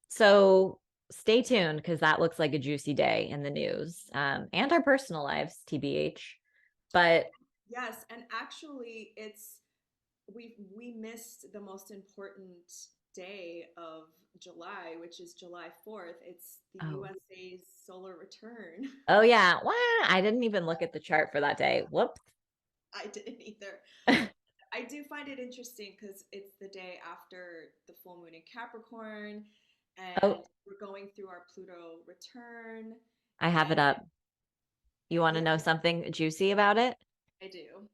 so stay tuned because that looks like a juicy day in the news, and our personal lives, TBH. But Yes. And actually, we missed the most important day of July, which is July 4th. It's the oh, USA's solar return. oh yeah, well, I didn't even look at the chart for that day. Whoops. I didn't either. I do find it interesting because it's the day after the full moon in Capricorn, and Oh, we're going through our Pluto return. I have it And up. You want to yeah, know something juicy about it? I do.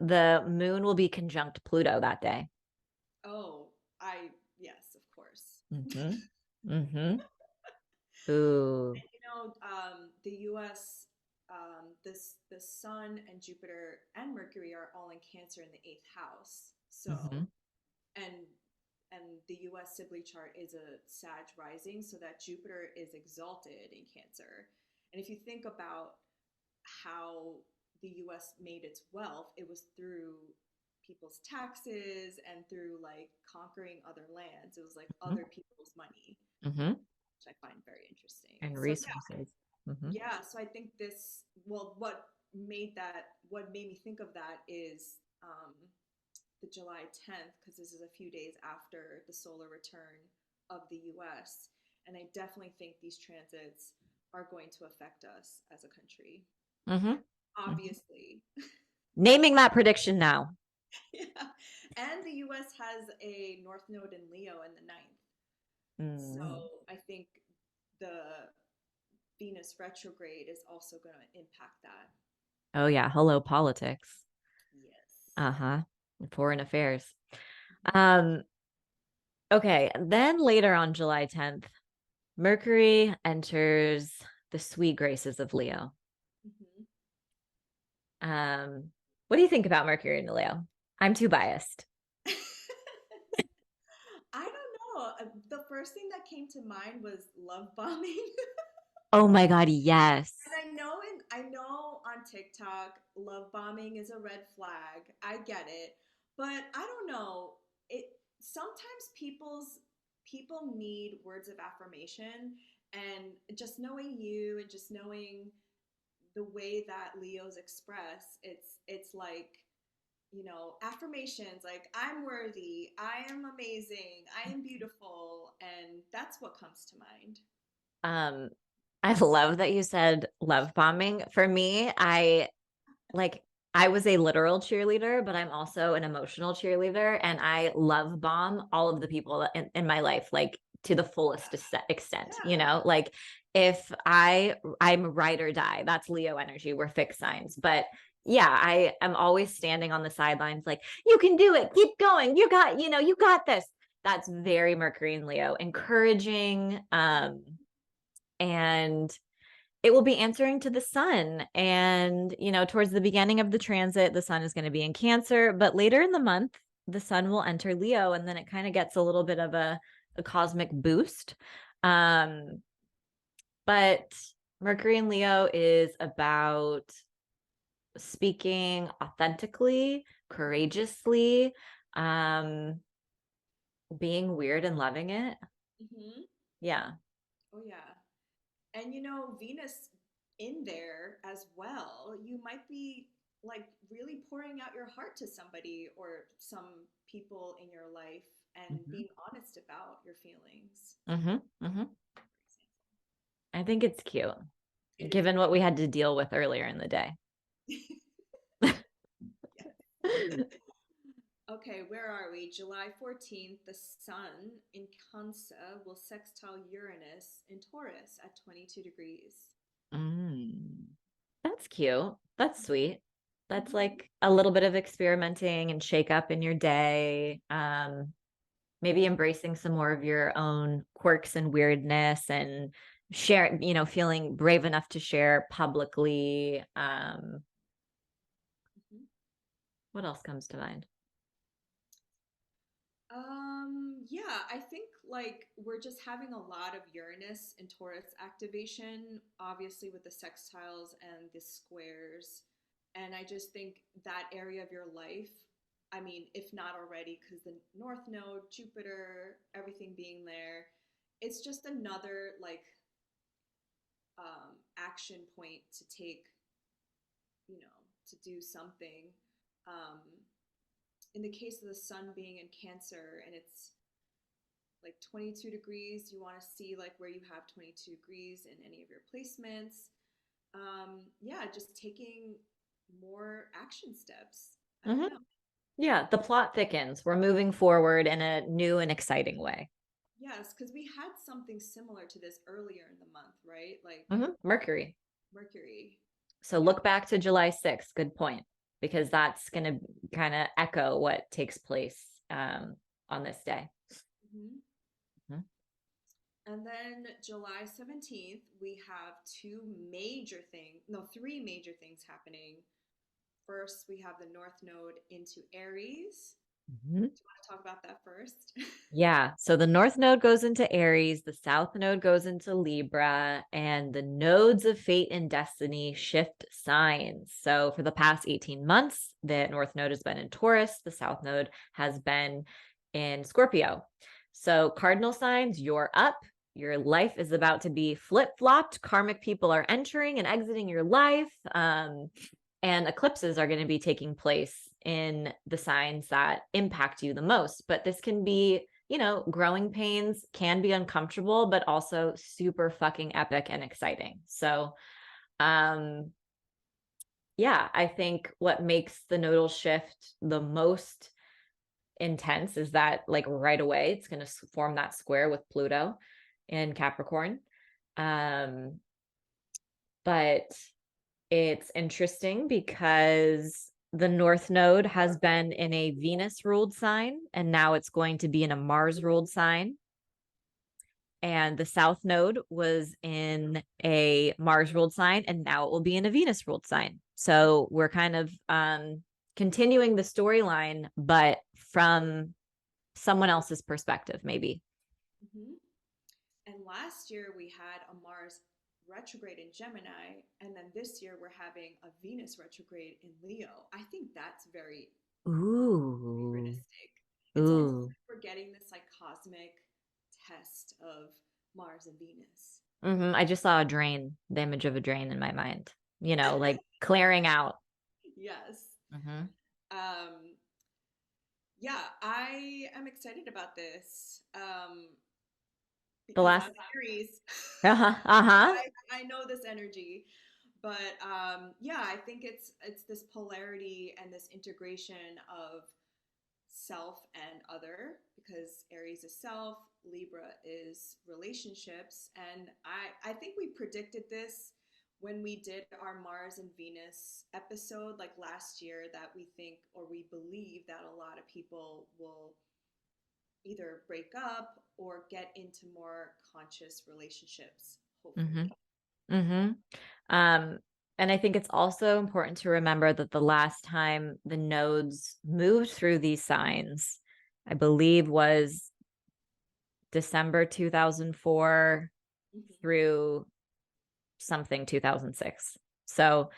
The moon will be conjunct Pluto that day. Oh, yes, of course. Mm-hmm. Mm-hmm. Ooh. The U.S. The Sun and Jupiter and Mercury are all in Cancer in the eighth house. Mm-hmm. So, and the U.S. Sibley chart is a Sag rising, so that Jupiter is exalted in Cancer. And if you think about how the U.S. made its wealth, it was through people's taxes and through like conquering other lands. It was like other people's money, Mm-hmm. which I find very interesting. And So yeah, resources. Mm-hmm. yeah. So I think what made me think of that is the July 10th, because this is a few days after the solar return of the US. And I definitely think these transits are going to affect us as a country. Mm-hmm. Mm-hmm. Obviously. Naming that prediction now. Yeah. And the US has a North Node in Leo in the ninth. So Mm. I think the Venus retrograde is also going to impact that. Oh yeah. Hello, politics. Yes. Uh-huh. Foreign affairs. Mhm. Um, okay. Then later on July 10th, Mercury enters the sweet graces of Leo. Mhm. What do you think about Mercury in Leo? I'm too biased. I don't know. The first thing that came to mind was love bombing. Oh my God, yes. And I know on TikTok love bombing is a red flag. I get it. But I don't know. It sometimes people need words of affirmation, and just knowing you and just knowing the way that Leos express, it's like, affirmations like I'm worthy, I am amazing, I am beautiful, and that's what comes to mind. Um, I love that you said love bombing. For me, like I was a literal cheerleader, but I'm also an emotional cheerleader, and I love bomb all of the people in my life, like to the fullest extent. Yeah. Like if I'm ride or die, that's Leo energy. We're fixed signs, but yeah, I am always standing on the sidelines, like you can do it, keep going, you got this. That's very Mercury and Leo, encouraging, and it will be answering to the sun. And, towards the beginning of the transit, the sun is going to be in Cancer, but later in the month, the sun will enter Leo, and then it kind of gets a little bit of a cosmic boost. Um, but Mercury in Leo is about speaking authentically, courageously, um, being weird and loving it. Hmm. Yeah. Oh yeah. And Venus in there as well, you might be like really pouring out your heart to somebody or some people in your life and Hmm. being honest about your feelings, Hmm. Hmm. for example. I think it's cute, It is given what we had to deal with earlier in the day. very, yes. Okay, where are we? July 14th, the sun in Cancer will sextile Uranus in Taurus at 22 degrees. Mm. That's cute. That's sweet. That's Mhm. like a little bit of experimenting and shake up in your day. Maybe embracing some more of your own quirks and weirdness and share, feeling brave enough to share publicly. Mhm. What else comes to mind? Yeah, I think like we're just having a lot of Uranus and Taurus activation, obviously with the sextiles and the squares. And I just think that area of your life, I mean, if not already, because the North Node, Jupiter, everything being there, it's just another like action point to take, to do something. Um, in the case of the sun being in Cancer and it's like 22 degrees, you want to see like where you have 22 degrees in any of your placements. Yeah, just taking more action steps. I don't Hmm. know. Yeah, the plot thickens. We're moving forward in a new and exciting way. Yes, because we had something similar to this earlier in the month, right? Like Mercury. Mercury. So Yeah. look back to July 6th. Good point, because that's going to kind of echo what takes place on this day. Hmm. Mhm. And then July 17th, we have three major things happening. First, we have the North Node into Aries. Mhm. Do you want to talk about that first? Yeah. So the North Node goes into Aries, the South Node goes into Libra, and the nodes of fate and destiny shift signs. So for the past 18 months, the North Node has been in Taurus, the South Node has been in Scorpio. So cardinal signs, you're up. Your life is about to be flip flopped. Karmic people are entering and exiting your life. And eclipses are going to be taking place in the signs that impact you the most. But this can be, growing pains can be uncomfortable, but also super fucking epic and exciting. So, um, yeah, I think what makes the nodal shift the most intense is that, like, right away, it's going to form that square with Pluto in Capricorn. Um, but it's interesting because the North Node has been in a Venus ruled sign, and now it's going to be in a Mars ruled sign. and the South Node was in a Mars ruled sign, and now it will be in a Venus ruled sign. So we're kind of continuing the storyline, but from someone else's perspective, maybe. Hmm. And last year we had a Mars retrograde in Gemini, and then this year we're having a Venus retrograde in Leo. I think that's very Ooh, synchronistic. It's almost ooh. like we're getting this like cosmic test of Mars and Venus. I just saw a drain, the image of a drain in my mind, like clearing out. Yes. Hmm. Um, yeah, I am excited about this The because last, I'm Aries. uh-huh, uh-huh. I know this energy, but yeah, I think it's this polarity and this integration of self and other, because Aries is self, Libra is relationships, and I think we predicted this when we did our Mars and Venus episode like last year, that we think or we believe that a lot of people will either break up or get into more conscious relationships, Hmm. hopefully. Hmm. Um, and I think it's also important to remember that the last time the nodes moved through these signs, I believe was December 2004 Mhm. through something 2006. So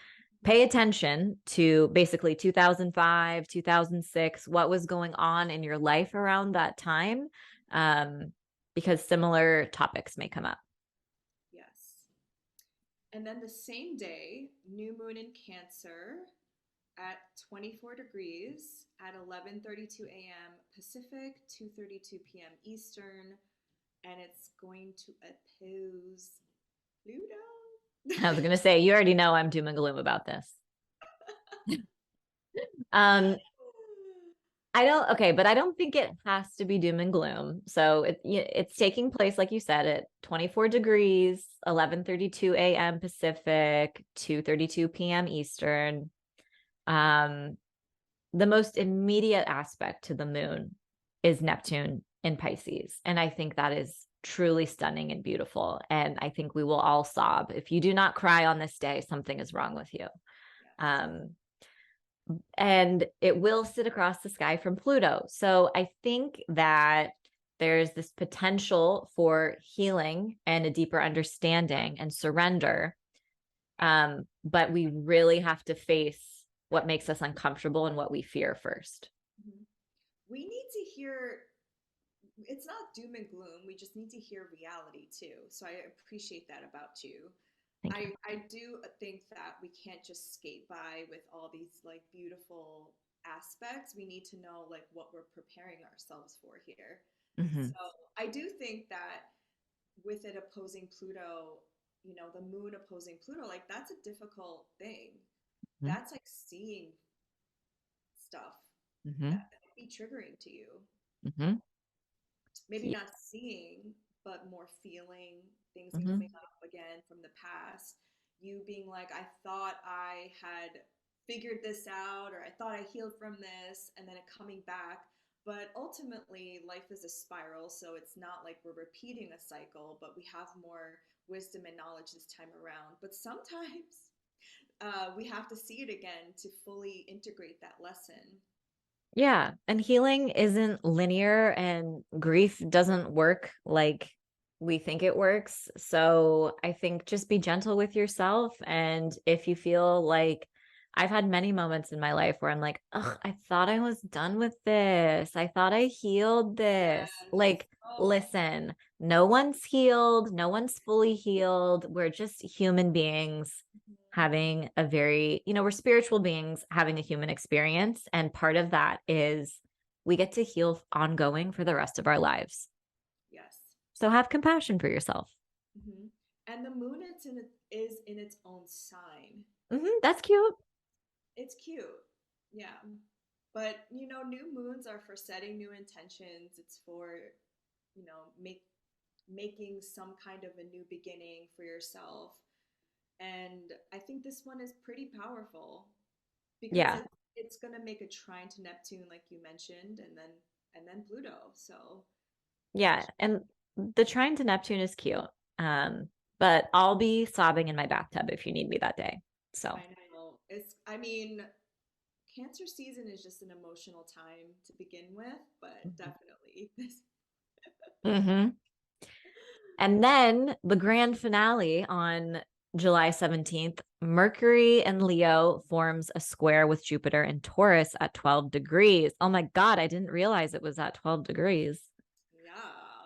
pay attention to basically 2005, 2006, what was going on in your life around that time, um, because similar topics may come up. Yes. And then the same day, new moon in Cancer at 24 degrees at 11:32 a.m. Pacific, 2:32 p.m. Eastern, and it's going to oppose Pluto. I was going to say, you already know I'm doom and gloom about this. Um, I don't, okay, but I don't think it has to be doom and gloom. So it's taking place, like you said, at 24 degrees, 11:32 a.m. Pacific, 2:32 p.m. Eastern. Um, the most immediate aspect to the moon is Neptune in Pisces. And I think that is truly stunning and beautiful. And I think we will all sob. If you do not cry on this day, something is wrong with you. Yes. Um, and it will sit across the sky from Pluto. So I think that there's this potential for healing and a deeper understanding and surrender. But we really have to face what makes us uncomfortable and what we fear first. Mhm. We need to hear, it's not doom and gloom. We just need to hear reality too. So I appreciate that about you. Thank you. I do think that we can't just skate by with all these like beautiful aspects. We need to know like what we're preparing ourselves for here. Hmm. So I do think that with it opposing Pluto, the moon opposing Pluto, like that's a difficult thing. That's like seeing stuff that Hmm. might be triggering to you. Hmm. Maybe Yeah. not seeing, but more feeling things coming Hmm. up again from the past. You being like, I thought I had figured this out, or I thought I healed from this, and then it coming back. But ultimately, life is a spiral, so it's not like we're repeating a cycle, but we have more wisdom and knowledge this time around. But sometimes we have to see it again to fully integrate that lesson. Yeah. And healing isn't linear, and grief doesn't work like we think it works. So I think just be gentle with yourself. And if you feel like, I've had many moments in my life where I'm like, ugh, I thought I was done with this. I thought I healed this. Yes. Like, Oh. listen, no one's healed. No one's fully healed. We're just human beings having a very, we're spiritual beings having a human experience. And part of that is we get to heal ongoing for the rest of our lives. Yes. So have compassion for yourself. Hmm. And the moon is in its own sign. That's cute. It's cute. Yeah. But new moons are for setting new intentions. It's for, making some kind of a new beginning for yourself. And I think this one is pretty powerful because Yeah. it's going to make a trine to Neptune like you mentioned, and then Pluto. So Yeah. especially And The trine to Neptune is cute. But I'll be sobbing in my bathtub if you need me that day. So, I know. I mean, Cancer season is just an emotional time to begin with, but definitely this. mhm. And then the grand finale on July 17th, Mercury and Leo forms a square with Jupiter and Taurus at 12 degrees. Oh my God, I didn't realize it was at 12 degrees.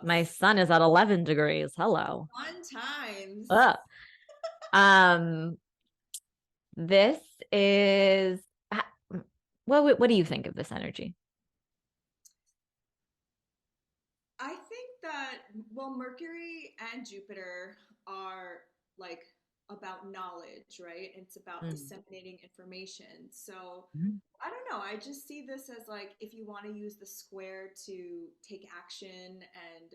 My Yes. sun is at 11 degrees. Hello. Fun times. Ugh. Um, this is what do you think of this energy? I think that, well, Mercury and Jupiter are like about knowledge, right? It's about disseminating information. So Mhm. I don't know. I just see this as like if you want to use the square to take action and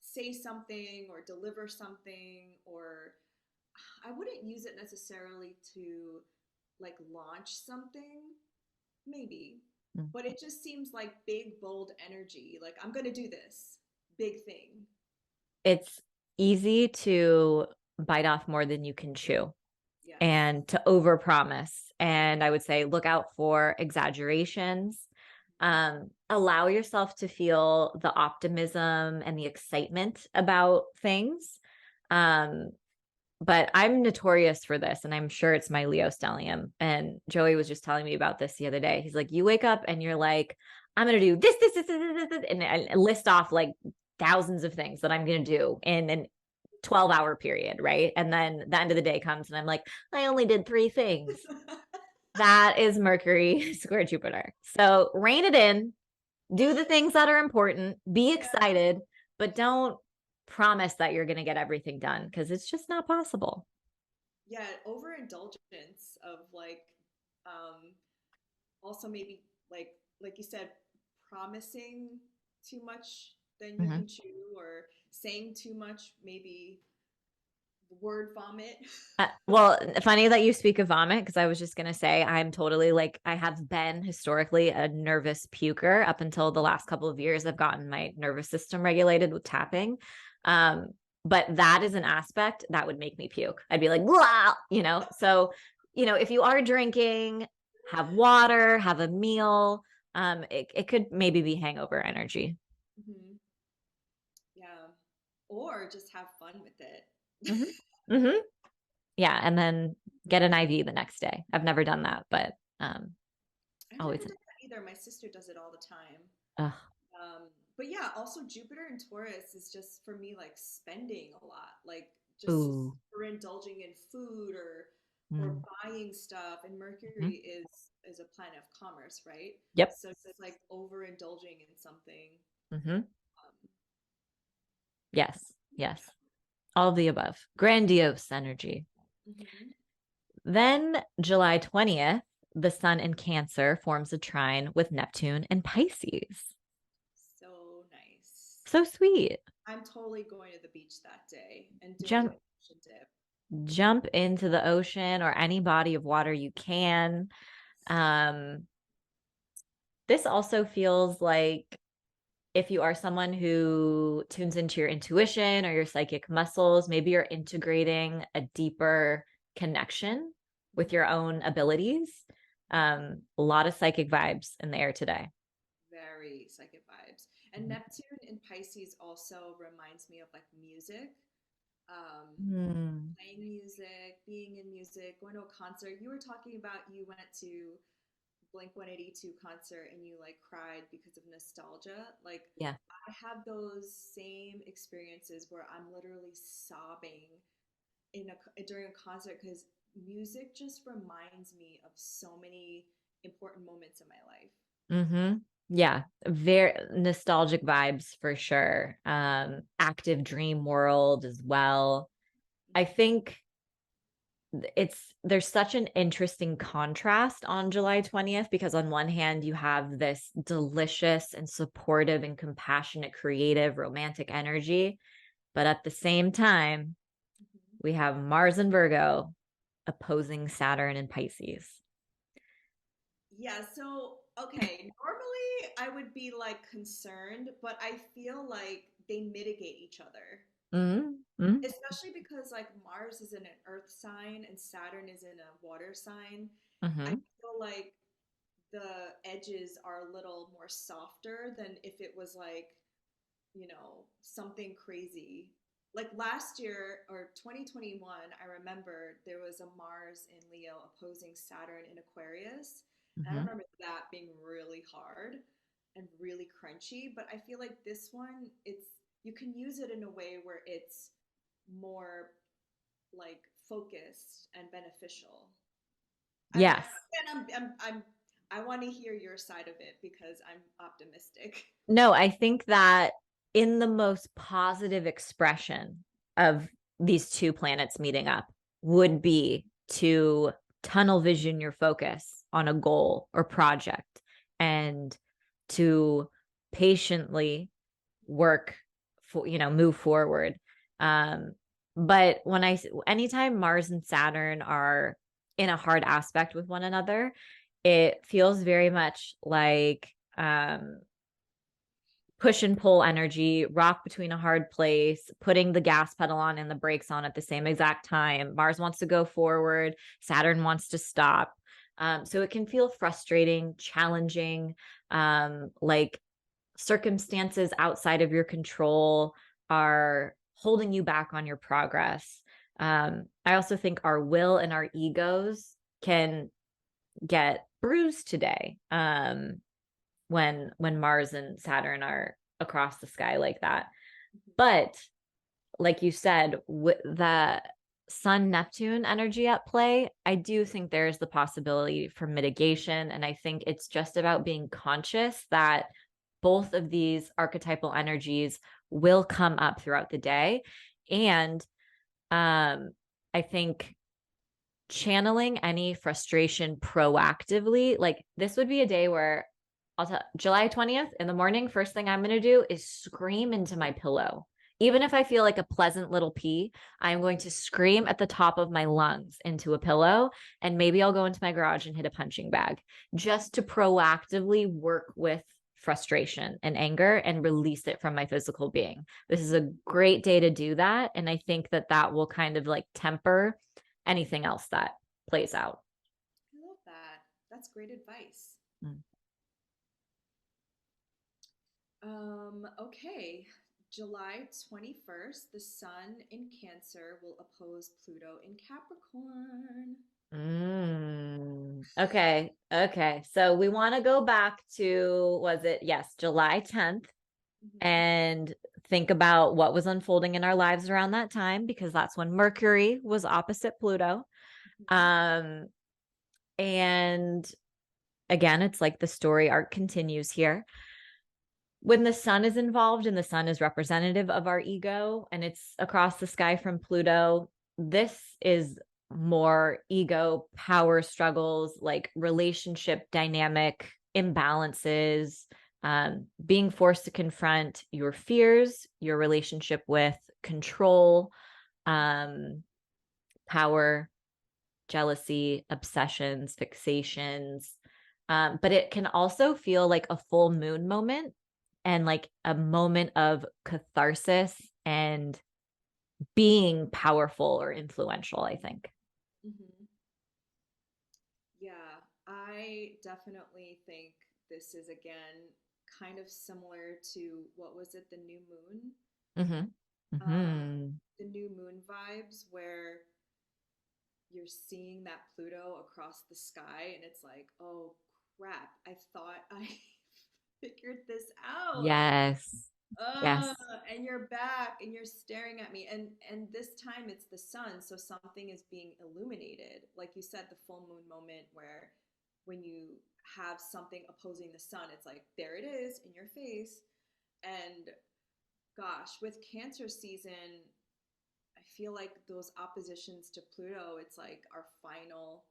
say something or deliver something, or I wouldn't use it necessarily to like launch something, maybe. Mm. But it just seems like big, bold energy. Like, I'm going to do this big thing. It's easy to bite off more than you can chew Yes. and to overpromise. And I would say look out for exaggerations. Allow yourself to feel the optimism and the excitement about things. Um, but I'm notorious for this, and I'm sure it's my Leo stellium. And Joey was just telling me about this the other day. He's like, you wake up and you're like, I'm gonna do this, and I list off like thousands of things that I'm gonna do in an 12-hour period, right? And then the end of the day comes and I'm like, I only did three things. That is Mercury square Jupiter. So rein it in, do the things that are important, be Yeah. excited, but don't promise that you're going to get everything done because it's just not possible. Yeah. Overindulgence of like, um, also maybe like you said, promising too much than you Mhm. can chew, or saying too much, maybe word vomit. Well, funny that you speak of vomit because I was just going to say I'm totally like, I have been historically a nervous puker up until the last couple of years. I've gotten my nervous system regulated with tapping. Um, but that is an aspect that would make me puke. I'd be like, blah, So, if you are drinking, have water, have a meal. It could maybe be hangover energy. Hmm. Yeah. Or just have fun with it. Hmm. Hmm. Yeah. And then get an IV the next day. I've never done that, but I've always. never done that either. My sister does it all the time. Ugh. But yeah, also Jupiter and Taurus is just for me like spending a lot, like just Ooh. for indulging in food or Mm. buying stuff. And Mhm. Mercury is a planet of commerce, right? Yep. So just like overindulging in something. Hmm. Um, Yes. Yes. All of the above. Grandiose energy. mhm. Then July 20th, the sun in Cancer forms a trine with Neptune in Pisces. So nice. So sweet. I'm totally going to the beach that day and doing Jump an ocean dip. jump into the ocean or any body of water you can. Um, this also feels like if you are someone who tunes into your intuition or your psychic muscles, maybe you're integrating a deeper connection with your Mhm. own abilities. A lot of psychic vibes in the air today. Very psychic vibes. And Mhm. Neptune in Pisces also reminds me of like music. Hmm. Playing music, being in music, going to a concert. You were talking about you went to Blink 182 concert and you like cried because of nostalgia. Like Yeah. I have those same experiences where I'm literally sobbing during a concert because music just reminds me of so many important moments in my life. Hmm. Yeah. Very nostalgic vibes for sure. Active dream world as well. I think there's such an interesting contrast on July 20th because on one hand you have this delicious and supportive and compassionate creative romantic energy, but at the same time Mhm. we have Mars and Virgo opposing Saturn and Pisces. Yeah, so okay, normally I would be like concerned, but I feel like they mitigate each other. Mm-hmm. Especially because like Mars is in an earth sign and Saturn is in a water sign. I Mm-hmm. feel like the edges are a little more softer than if it was like, something crazy. Like last year or 2021, I remember there was a Mars in Leo opposing Saturn in Aquarius. And I Mm-hmm. remember that being really hard and really crunchy. But I feel like this one, you can use it in a way where it's more like focused and beneficial. I'm Yes. and I want to hear your side of it because I'm optimistic. No, I think that in the most positive expression of these two planets meeting up would be to tunnel vision your focus on a goal or project and to patiently work for, move forward. Um, but anytime Mars and Saturn are in a hard aspect with one another, it feels very much like push and pull energy, rock between a hard place, putting the gas pedal on and the brakes on at the same exact time. Mars wants to go forward, Saturn wants to stop. So it can feel frustrating, challenging, like circumstances outside of your control are holding you back on your progress. I also think our will and our egos can get bruised today. When Mars and Saturn are across the sky like that. But like you said, with the Sun Neptune energy at play, I do think there's the possibility for mitigation. And I think it's just about being conscious that both of these archetypal energies will come up throughout the day. And I think channeling any frustration proactively, like this would be a day where I'll tell July 20th in the morning, first thing I'm going to do is scream into my pillow. Even if I feel like a pleasant little pee, I'm going to scream at the top of my lungs into a pillow. And maybe I'll go into my garage and hit a punching bag just to proactively work with frustration and anger and release it from my physical being. This is a great day to do that. And I think that that will kind of like temper anything else that plays out. I love that. That's great advice. Mm. Okay. July 21st, the sun in Cancer will oppose Pluto in Capricorn. Okay. Okay. So we want to go back to, was it, yes, July 10th, Mm-hmm. and think about what was unfolding in our lives around that time, because that's when Mercury was opposite Pluto. Mm-hmm. Um, and again, it's like the story arc continues here. When the sun is involved and the sun is representative of our ego and it's across the sky from Pluto, this is more ego power struggles, like relationship dynamic imbalances, being forced to confront your fears, your relationship with control, um, power, jealousy, obsessions, fixations. But it can also feel like a full moon moment and like a moment of catharsis and being powerful or influential, I think. Mm-hmm. Yeah, I definitely think this is again kind of similar to what was it, the new moon? Mm-hmm. Um, Mm-hmm. the new moon vibes where you're seeing that Pluto across the sky and it's like, oh crap, I thought I figured this out. Yes. Uh, Yes. and you're back and you're staring at me. And this time it's the sun, so something is being illuminated. Like you said, the full moon moment where when you have something opposing the sun, it's like there it is in your face. And gosh, with Cancer season, I feel like those oppositions to Pluto, it's like our final,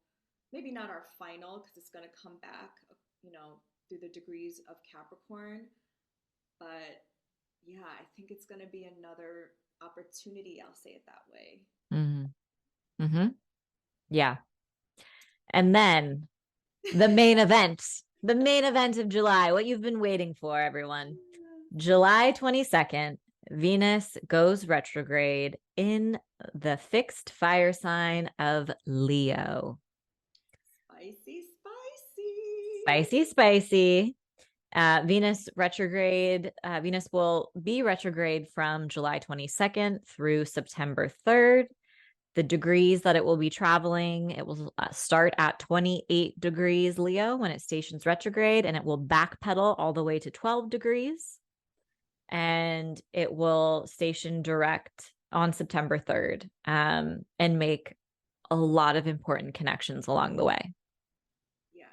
maybe not our final because it's going to come back, you know, through the degrees of Capricorn. But yeah, I think it's going to be another opportunity. I'll say it that way. Mm-hmm. Mm-hmm. Yeah. And then the main event of July, what you've been waiting for, everyone. July 22nd, Venus goes retrograde in the fixed fire sign of Leo. Spicy, spicy. Spicy, spicy. Venus retrograde. Venus will be retrograde from July 22nd through September 3rd. The degrees that it will be traveling, it will start at 28 degrees Leo when it stations retrograde, and it will backpedal all the way to 12 degrees. And it will station direct on September 3rd, and make a lot of important connections along the way. Yes.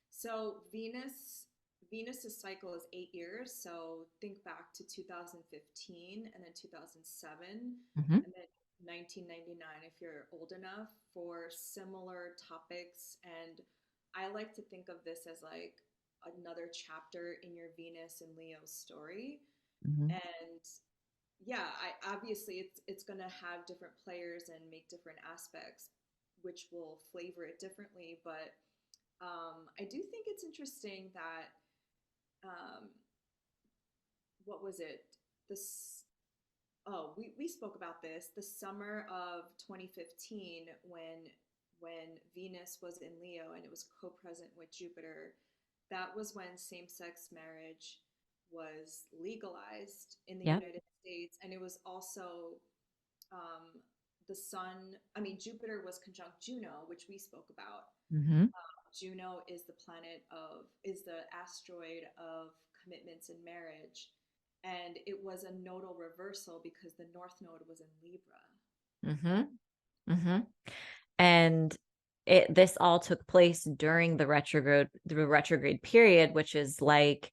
So Venus's cycle is 8 years. So think back to 2015 and then 2007 Mm-hmm. and then 1999 if you're old enough for similar topics. And I like to think of this as like another chapter in your Venus and Leo story. Mm-hmm. And yeah, I obviously it's going to have different players and make different aspects, which will flavor it differently. But I do think it's interesting that um, what was it? This we spoke about this the summer of 2015 when Venus was in Leo and it was co-present with Jupiter. That was when same-sex marriage was legalized in the Yep. United States, and it was also um, the sun. I mean, Jupiter was conjunct Juno, which we spoke about. Mm-hmm. Juno is is the asteroid of commitments and marriage. And it was a nodal reversal because the North Node was in Libra. Mm-hmm. Mm-hmm. And this all took place during the retrograde period, which is like,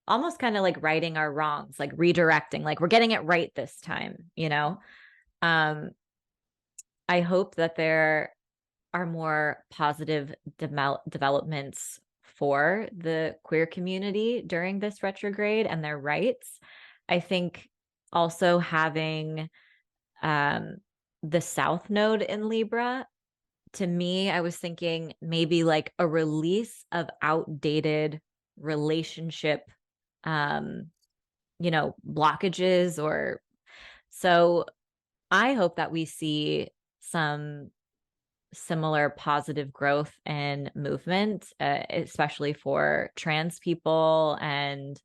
almost kind of like righting our wrongs, like redirecting, like we're getting it right this time. Um, I hope that there are more positive developments for the queer community during this retrograde and their rights. I think also having um, the South Node in Libra, to me, I was thinking maybe like a release of outdated relationship, um, blockages or so. I hope that we see some similar positive growth and movement, especially for trans people and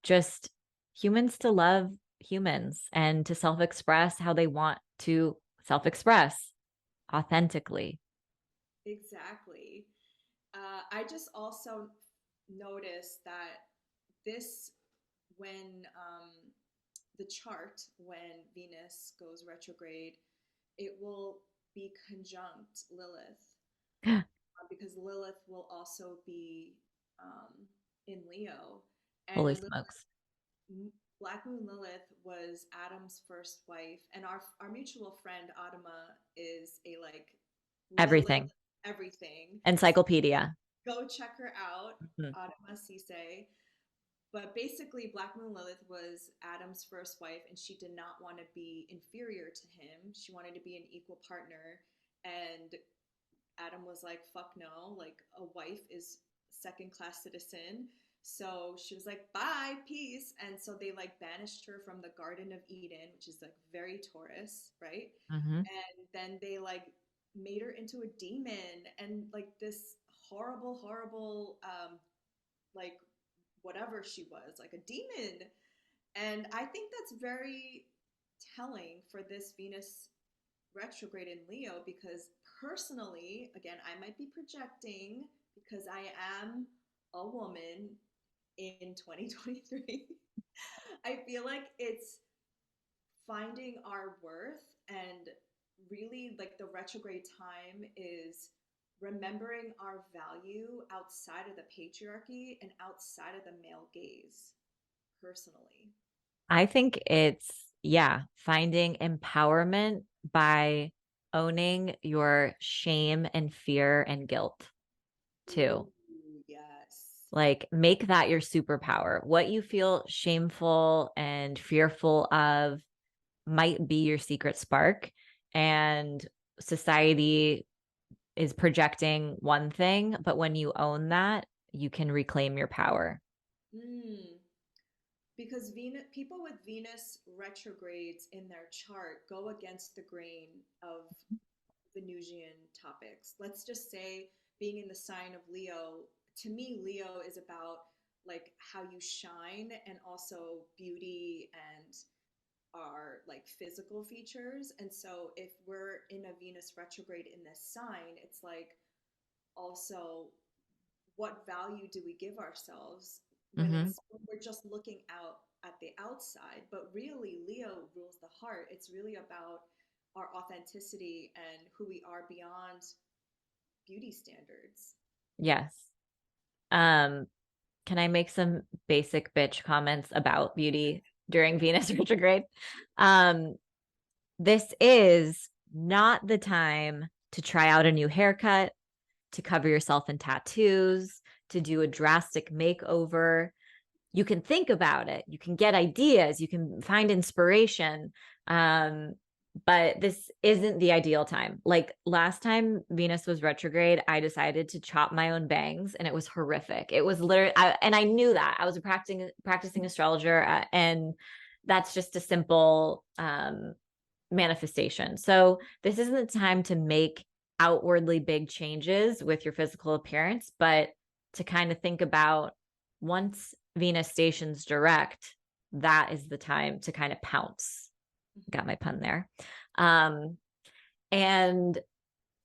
just humans to love humans and to self express how they want to self express authentically. Exactly. I just also noticed that this, when the chart, when Venus goes retrograde, it will be conjunct Lilith because Lilith will also be in Leo. Holy And smokes. Black Moon Lilith was Adam's first wife, and our mutual friend Adama is a like Lilith Everything. everything. So Encyclopedia. go check her out, Mhm. Adama Cisse. But basically, Black Moon Lilith was Adam's first wife, and she did not want to be inferior to him. She wanted to be an equal partner, and Adam was like, fuck no, like a wife is second class citizen. So she was like, bye, peace. And so they like banished her from the Garden of Eden, which is like very Taurus, right? Mhm. And then they like made her into a demon and like this horrible, horrible, like whatever she was, like a demon. And I think that's very telling for this Venus retrograde in Leo because personally, again, I might be projecting because I am a woman in 2023. I feel like it's finding our worth and really like the retrograde time is remembering our value outside of the patriarchy and outside of the male gaze personally. I think it's, yeah, finding empowerment by owning your shame and fear and guilt too. Ooh, yes. Like, make that your superpower. What you feel shameful and fearful of might be your secret spark. And society is projecting one thing, but when you own that, you can reclaim your power. Mm. because Venus, people with Venus retrogrades in their chart go against the grain of Venusian topics. Let's just say being in the sign of Leo, to me, Leo is about like how you shine and also beauty and our like physical features. And so if we're in a Venus retrograde in this sign, it's like also what value do we give ourselves when Mm-hmm. it's when we're just looking out at the outside, but really Leo rules the heart. It's really about our authenticity and who we are beyond beauty standards. Yes. Um, can I make some basic bitch comments about beauty during Venus retrograde? Um, this is not the time to try out a new haircut, to cover yourself in tattoos, to do a drastic makeover. You can think about it, you can get ideas, you can find inspiration. But this isn't the ideal time. Like last time Venus was retrograde, I decided to chop my own bangs and it was horrific. It was literally, and I knew that. I was a practicing astrologer, and that's just a simple manifestation. So this isn't the time to make outwardly big changes with your physical appearance, but to kind of think about once Venus stations direct, that is the time to kind of pounce. Got my pun there. Um, and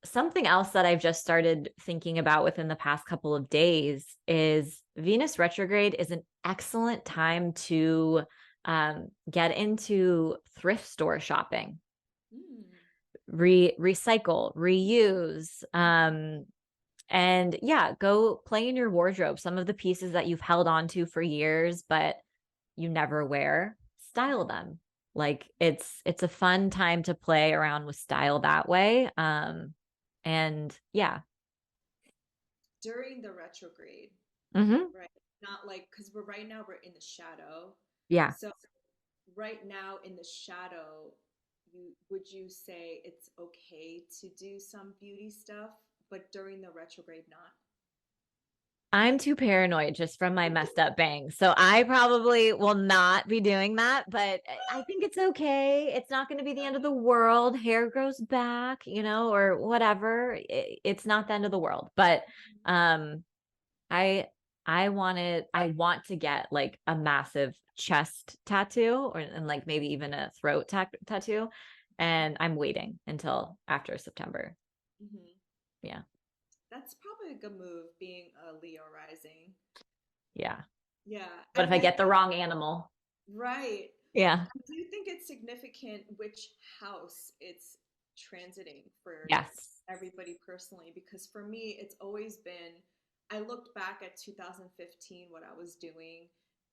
something else that I've just started thinking about within the past couple of days is Venus retrograde is an excellent time to get into thrift store shopping, Mm. recycle, reuse, and yeah, go play in your wardrobe. Some of the pieces that you've held on to for years, but you never wear, style them. Like it's a fun time to play around with style that way. And yeah. During the retrograde, Mm-hmm. right? Not like because we're right now we're in the shadow. Yeah. So right now in the shadow, would you say it's okay to do some beauty stuff, but during the retrograde not? I'm too paranoid just from my messed up bangs. So I probably will not be doing that, but I think it's okay. It's not going to be the end of the world. Hair grows back, or whatever. It's not the end of the world. But um I I want to get like a massive chest tattoo and like maybe even a throat tattoo, and I'm waiting until after September. Mm-hmm. Yeah. That's probably a good move, being a Leo rising. Yeah. Yeah, What and if I get the wrong animal? right. Yeah. I do think it's significant which house it's transiting for Yes. everybody personally, because for me, it's always been, I looked back at 2015, what I was doing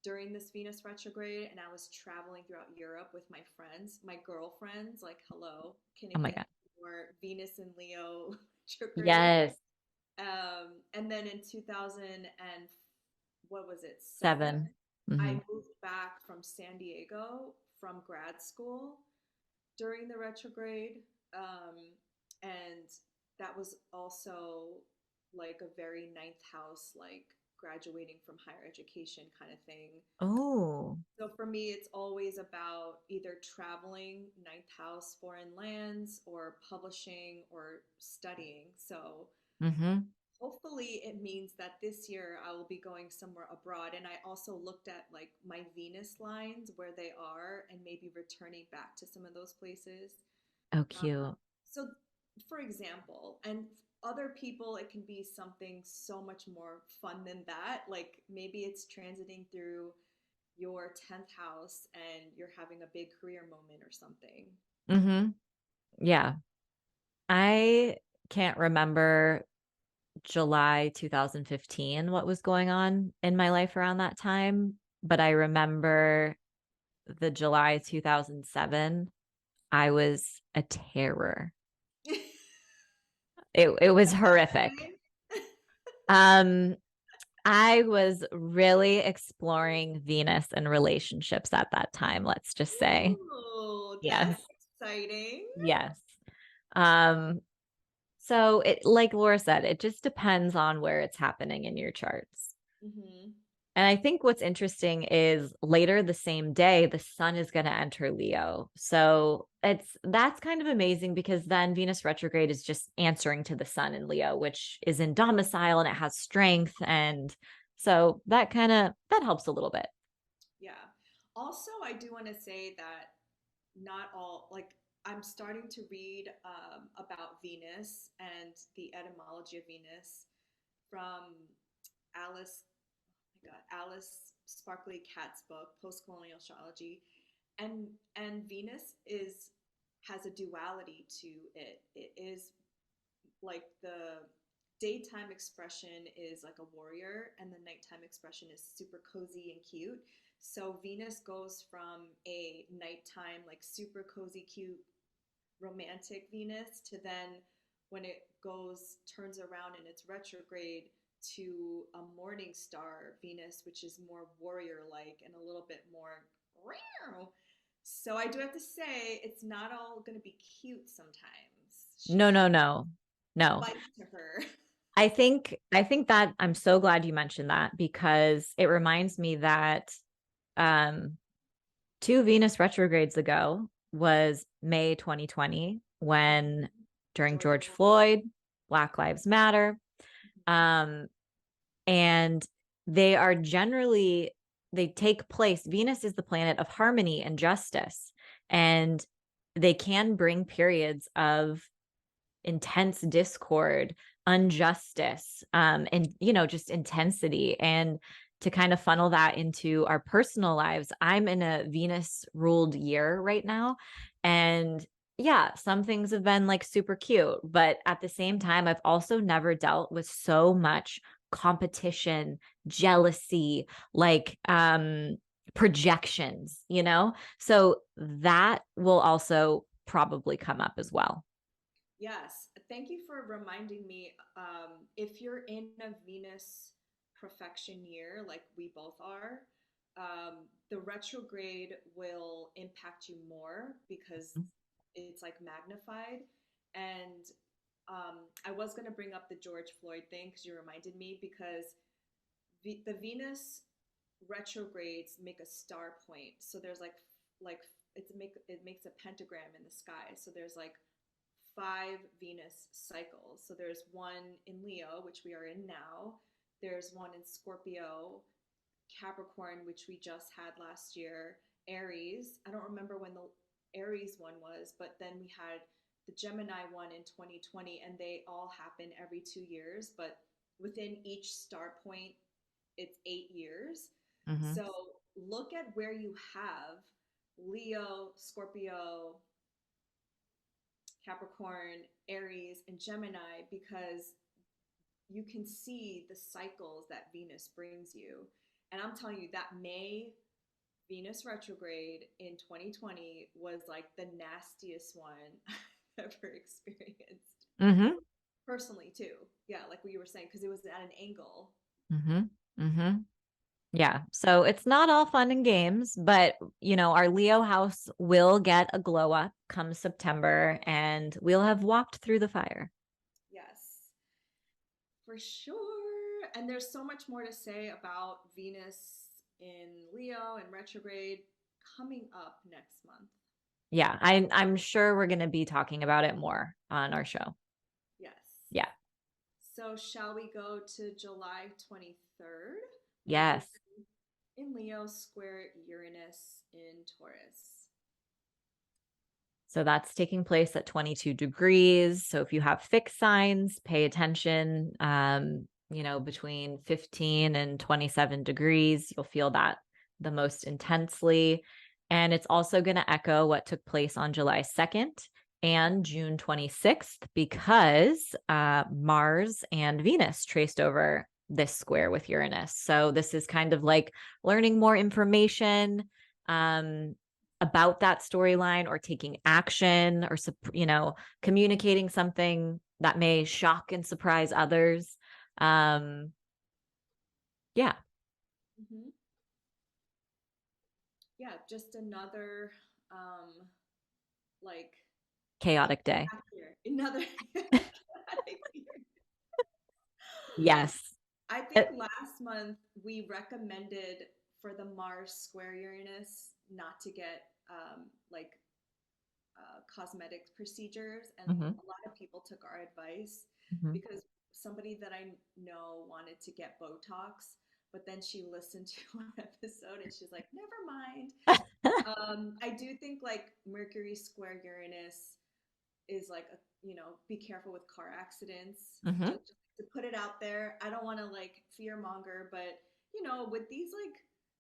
during this Venus retrograde, and I was traveling throughout Europe with my friends, my girlfriends, like, hello, can Oh it my be God. more Venus and Leo retrograde? Yes. And then in 2000 and what was it, seven, 7. I Hmm. moved back from San Diego from grad school during the retrograde. And that was also like a very ninth house, like graduating from higher education kind of thing. Oh. So for me, it's always about either traveling, ninth house, foreign lands, or publishing or studying. So Hmm. hopefully it means that this year I will be going somewhere abroad. And I also looked at like my Venus lines where they are and maybe returning back to some of those places. Oh, Um, cute. so, for example, and other people, it can be something so much more fun than that. Like maybe it's transiting through your 10th house and you're having a big career moment or something. Hmm. Yeah. I can't remember July 2015 what was going on in my life around that time, but I remember the July 2007. I was a terror. It was horrific. Um I was really exploring Venus and relationships at that time, let's just say. Ooh, Yes. that's exciting. Yes. Um so it, like Laura said, it just depends on where it's happening in your charts. Mm-hmm. And I think what's interesting is later the same day, the sun is going to enter Leo. So that's kind of amazing because then Venus retrograde is just answering to the sun in Leo, which is in domicile and it has strength. And so that helps a little bit. Yeah. Also, I do want to say that not all, like, I'm starting to read about Venus and the etymology of Venus from Alice, oh my God, Alice Sparkly Cat's book, Post-Colonial Astrology, and Venus is has a duality to it. It is like the daytime expression is like a warrior and the nighttime expression is super cozy and cute. So Venus goes from a nighttime like super cozy cute romantic Venus to then when it goes turns around in its retrograde to a morning star Venus, which is more warrior like and a little bit more. So I do have to say it's not all going to be cute sometimes. She No, no, has no, no. bite to her. I think that I'm so glad you mentioned that because it reminds me that um two Venus retrogrades ago was May 2020 when during George George Floyd. Floyd, Black Lives Matter. Um, and they are generally, they take place. Venus is the planet of harmony and justice. And they can bring periods of intense discord, injustice, and just intensity. And to kind of funnel that into our personal lives, I'm in a Venus ruled year right now. And yeah, some things have been like super cute, but at the same time, I've also never dealt with so much competition, jealousy, like projections, So that will also probably come up as well. Yes, thank you for reminding me. If you're in a Venus perfection year, like we both are, the retrograde will impact you more because it's like magnified. And I was going to bring up the George Floyd thing because you reminded me because the Venus retrogrades make a star point. So there's like it makes a pentagram in the sky. So there's like five Venus cycles. So there's one in Leo, which we are in now. There's one in Scorpio, Capricorn, which we just had last year, Aries. I don't remember when the Aries one was, but then we had the Gemini one in 2020, and they all happen every 2 years. But within each star point, it's 8 years. Mm-hmm. So look at where you have Leo, Scorpio, Capricorn, Aries, and Gemini because you can see the cycles that Venus brings you. And I'm telling you, that May Venus retrograde in 2020 was like the nastiest one I've ever experienced. Mm-hmm. Personally, too. Yeah, like what you were saying, because it was at an angle. Mm-hmm. Mm-hmm. Yeah. So it's not all fun and games, but our Leo house will get a glow up come September and we'll have walked through the fire. Yes, for sure. And there's so much more to say about Venus in Leo and retrograde coming up next month. Yeah, I'm sure we're going to be talking about it more on our show. Yes. Yeah. So, shall we go to July 23rd? Yes. Mercury in Leo square Uranus in Taurus. So that's taking place at 22 degrees. So if you have fixed signs, pay attention. Between 15 and 27 degrees, you'll feel that the most intensely. And it's also going to echo what took place on July 2nd and June 26th because Mars and Venus traced over this square with Uranus. So this is kind of like learning more information. About that storyline or taking action or communicating something that may shock and surprise others. Yeah. Mm-hmm. Yeah, just another like Chaotic day. year. Another Yes. I think last month we recommended for the Mars square Uranus not to get like cosmetic procedures, and Mhm, a lot of people took our advice mhm. because somebody that I know wanted to get Botox, but then she listened to our episode and she's like, never mind. I do think like Mercury square Uranus is like a, be careful with car accidents. Mhm. Just to put it out there, I don't want to like fear monger, but with these like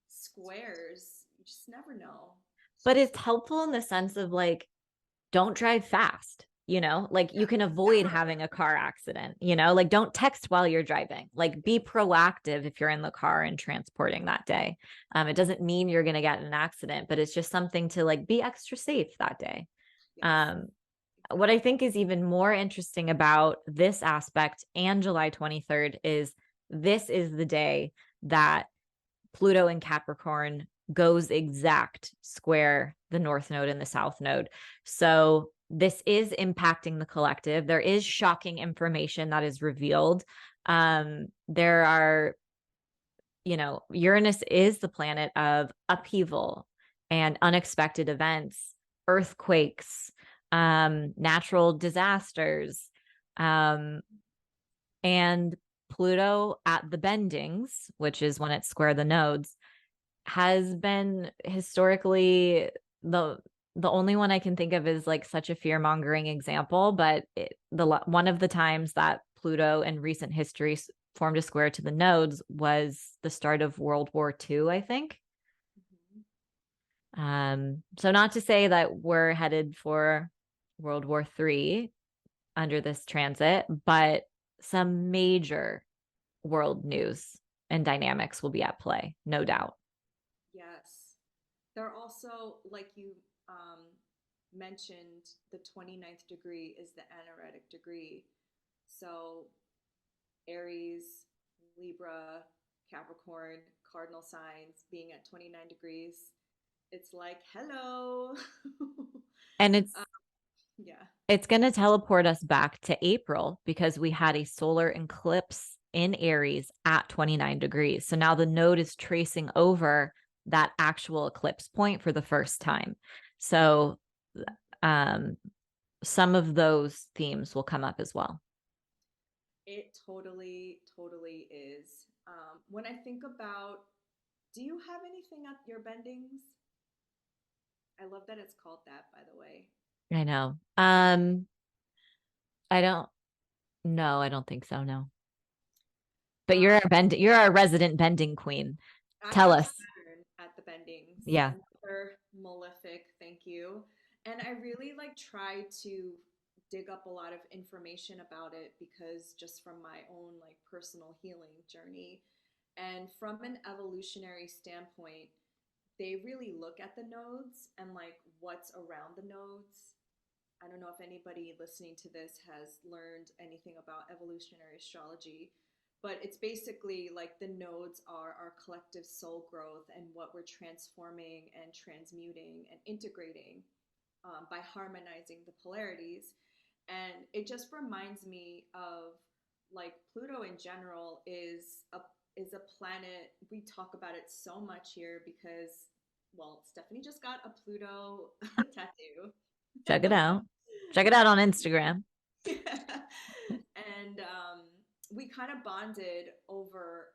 squares, you just never know. It's But just it's helpful in the sense of like, don't drive fast, like you yeah, can avoid never. having a car accident, like don't text while you're driving, like be proactive if you're in the car and transporting that day. It doesn't mean you're going to get in an accident, but it's just something to like be extra safe that day. Yes, Um, what I exactly. think is even more interesting about this aspect and July 23rd is this is the day that Pluto in Capricorn goes exact square the North Node and the South Node. So this is impacting the collective. There is shocking information that is revealed. There are, Uranus is the planet of upheaval and unexpected events, earthquakes, natural disasters, um, and Pluto at the bendings, which is when it's square the nodes, has been historically the only one I can think of is like such a fear mongering example, but the one of the times that Pluto in recent history formed a square to the nodes was the start of World War II, I think. Mhm. So not to say that we're headed for World War III under this transit, but some major world news and dynamics will be at play, no doubt. Yes. They're also, like you mentioned, the 29th degree is the anaretic degree. So Aries, Libra, Capricorn, cardinal signs being at 29 degrees, it's like, hello. And it's uh, yeah. It's going to teleport us back to April because we had a solar eclipse in Aries at 29 degrees. So now the node is tracing over that actual eclipse point for the first time. So um, some of those themes will come up as well. It totally, totally is. When I think about, do you have anything at your bendings? I love that it's called that, by the way. I know. I don't No, I don't think so. No. But Um, you're a resident bending queen. I Tell have us. Saturn at the bendings, Yeah. another malefic, thank you. And I really like try to dig up a lot of information about it because just from my own like personal healing journey and from an evolutionary standpoint, they really look at the nodes and like what's around the nodes. I don't know if anybody listening to this has learned anything about evolutionary astrology, but it's basically like the nodes are our collective soul growth and what we're transforming and transmuting and integrating by harmonizing the polarities. And it just reminds me of like Pluto in general is a planet. We talk about it so much here because, well, Stephanie just got a Pluto tattoo. Check it out. Check it out on Instagram. Yeah. And we kind of bonded over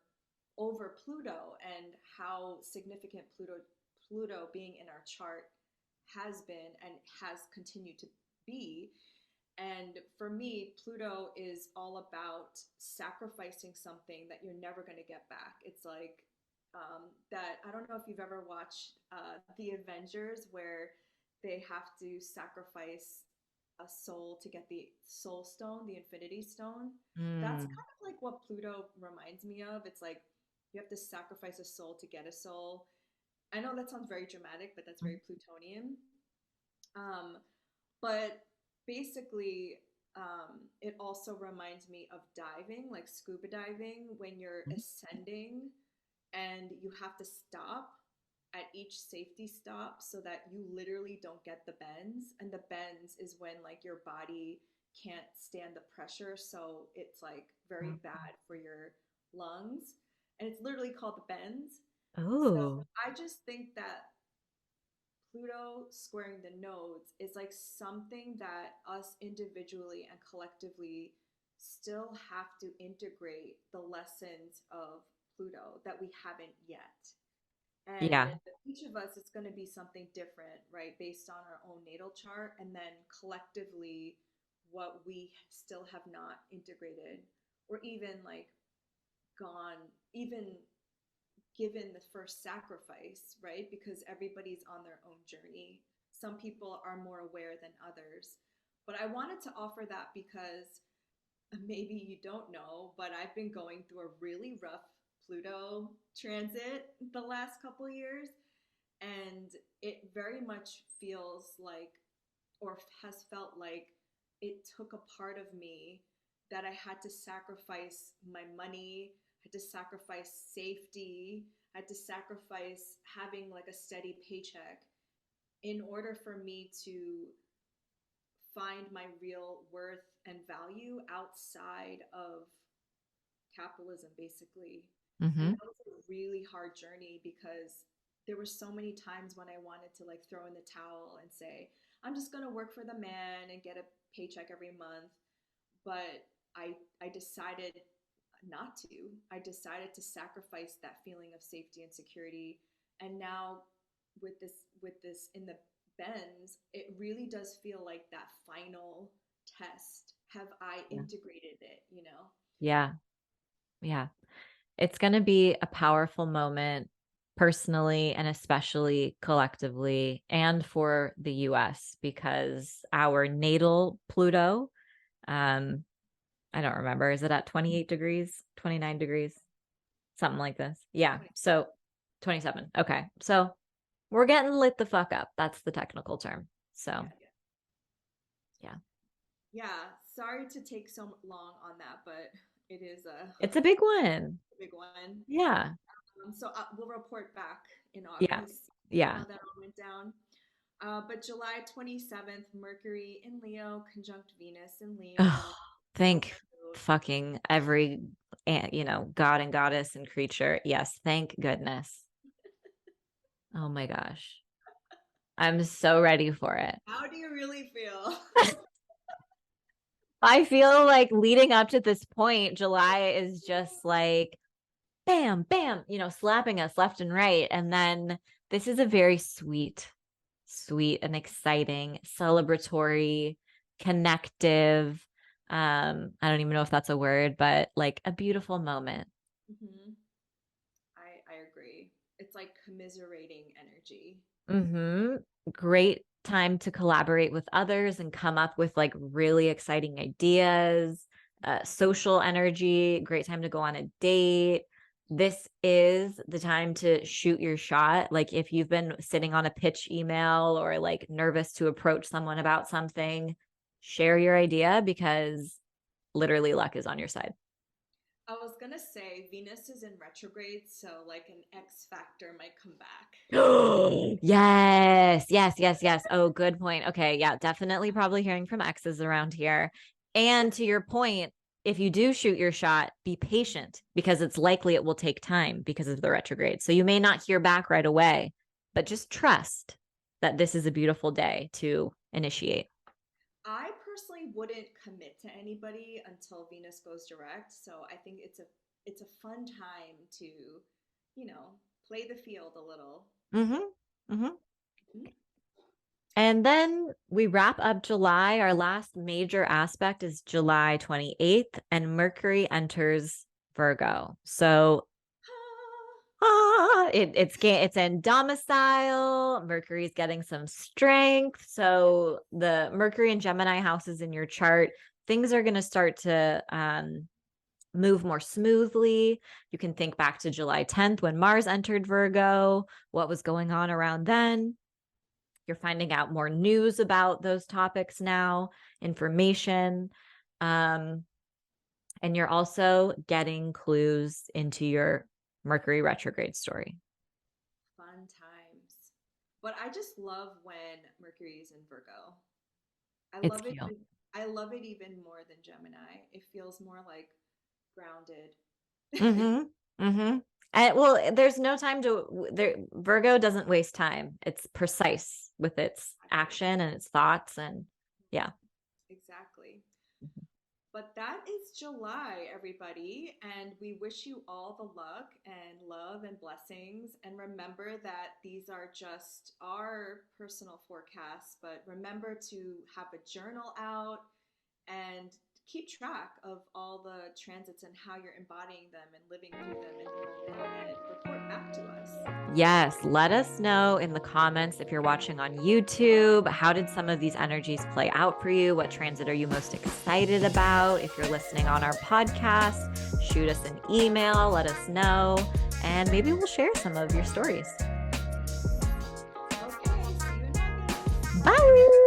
Pluto and how significant Pluto being in our chart has been and has continued to be. And for me, Pluto is all about sacrificing something that you're never going to get back. It's like that. I don't know if you've ever watched The Avengers, where they have to sacrifice a soul to get the soul stone, the infinity stone. That's Mm. kind of like what Pluto reminds me of. It's like you have to sacrifice a soul to get a soul. I know that sounds very dramatic, but that's very Plutonian. Um, but basically, it also reminds me of diving, like scuba diving, when you're ascending and you have to stop at each safety stop so that you literally don't get the bends. And the bends is when like your body can't stand the pressure. So it's like very bad for your lungs, and it's literally called the bends. So Oh, I just think that Pluto squaring the nodes is like something that us individually and collectively still have to integrate the lessons of Pluto that we haven't yet. And yeah. each of us, it's going to be something different, right? Based on our own natal chart, and then collectively, what we still have not integrated, or even like gone, even given the first sacrifice, right? Because everybody's on their own journey. Some people are more aware than others. But I wanted to offer that because maybe you don't know, but I've been going through a really rough Pluto transit the last couple years. And it very much feels like, or has felt like, it took a part of me that I had to sacrifice my money, had to sacrifice safety, had to sacrifice having like a steady paycheck in order for me to find my real worth and value outside of capitalism, basically. And Mm-hmm. that was a really hard journey because there were so many times when I wanted to like throw in the towel and say, I'm just going to work for the man and get a paycheck every month. But I decided not to. I decided to sacrifice that feeling of safety and security. And now with this in the bends, it really does feel like that final test. Have I Yeah. integrated it, you know? Yeah. Yeah. It's going to be a powerful moment personally and especially collectively and for the US because our natal Pluto, um, I don't remember, is it at 28 degrees, 29 degrees, something like this? Yeah. 27. So 27. Okay. So we're getting lit the fuck up. That's the technical term. Yeah, So yeah. yeah, Yeah, sorry to take so long on that, but it is a it's a big one. big one. Yeah. So we'll report back in Yeah. August Yeah. how that all went down. But July 27th, Mercury in Leo, conjunct Venus in Oh, Leo, North thank Node. fucking every, god and goddess and creature. Yes. Thank goodness. Oh my gosh. I'm so ready for it. How do you really feel? I feel like leading up to this point, July is just like bam, bam, slapping us left and right. And then this is a very sweet and exciting, celebratory, connective. I don't even know if that's a word, but like a beautiful moment. Hmm. I agree. It's like commiserating energy. Mm-hmm. Great time to collaborate with others and come up with like really exciting ideas, social energy, great time to go on a date. This is the time to shoot your shot. Like if you've been sitting on a pitch email or like nervous to approach someone about something, share your idea because literally luck is on your side. I was gonna say Venus is in retrograde, so like an X factor might come back. Yes. Oh, good point. Okay. Yeah, definitely probably hearing from exes around here. And to your point, if you do shoot your shot, be patient because it's likely it will take time because of the retrograde. So you may not hear back right away, but just trust that this is a beautiful day to initiate. I personally wouldn't commit to anybody until Venus goes direct, so I think it's a fun time to, play the field a little. Mm-hmm. Mm-hmm. Mhm. And then we wrap up July. Our last major aspect is July 28th, and Mercury enters Virgo. So it's in domicile. Mercury's getting some strength. So the Mercury and Gemini houses in your chart, things are going to start to move more smoothly. You can think back to July 10th when Mars entered Virgo, what was going on around then. You're finding out more news about those topics now, information. Um, and you're also getting clues into your Mercury retrograde story. Fun times. But I just love when Mercury is in Virgo. I It's love it. cute. I love it even more than Gemini. It feels more like grounded. Mm-hmm. Mm-hmm. And well, there's no time Virgo doesn't waste time. It's precise with its action and its thoughts. And yeah. Exactly. But that is July, everybody. And we wish you all the luck and love and blessings. And remember that these are just our personal forecasts. But remember to have a journal out and keep track of all the transits and how you're embodying them and living through them in the moment and report back to us. Yes, let us know in the comments if you're watching on YouTube. How did some of these energies play out for you? What transit are you most excited about? If you're listening on our podcast, shoot us an email, let us know, and maybe we'll share some of your stories. Okay, see you in August. Bye.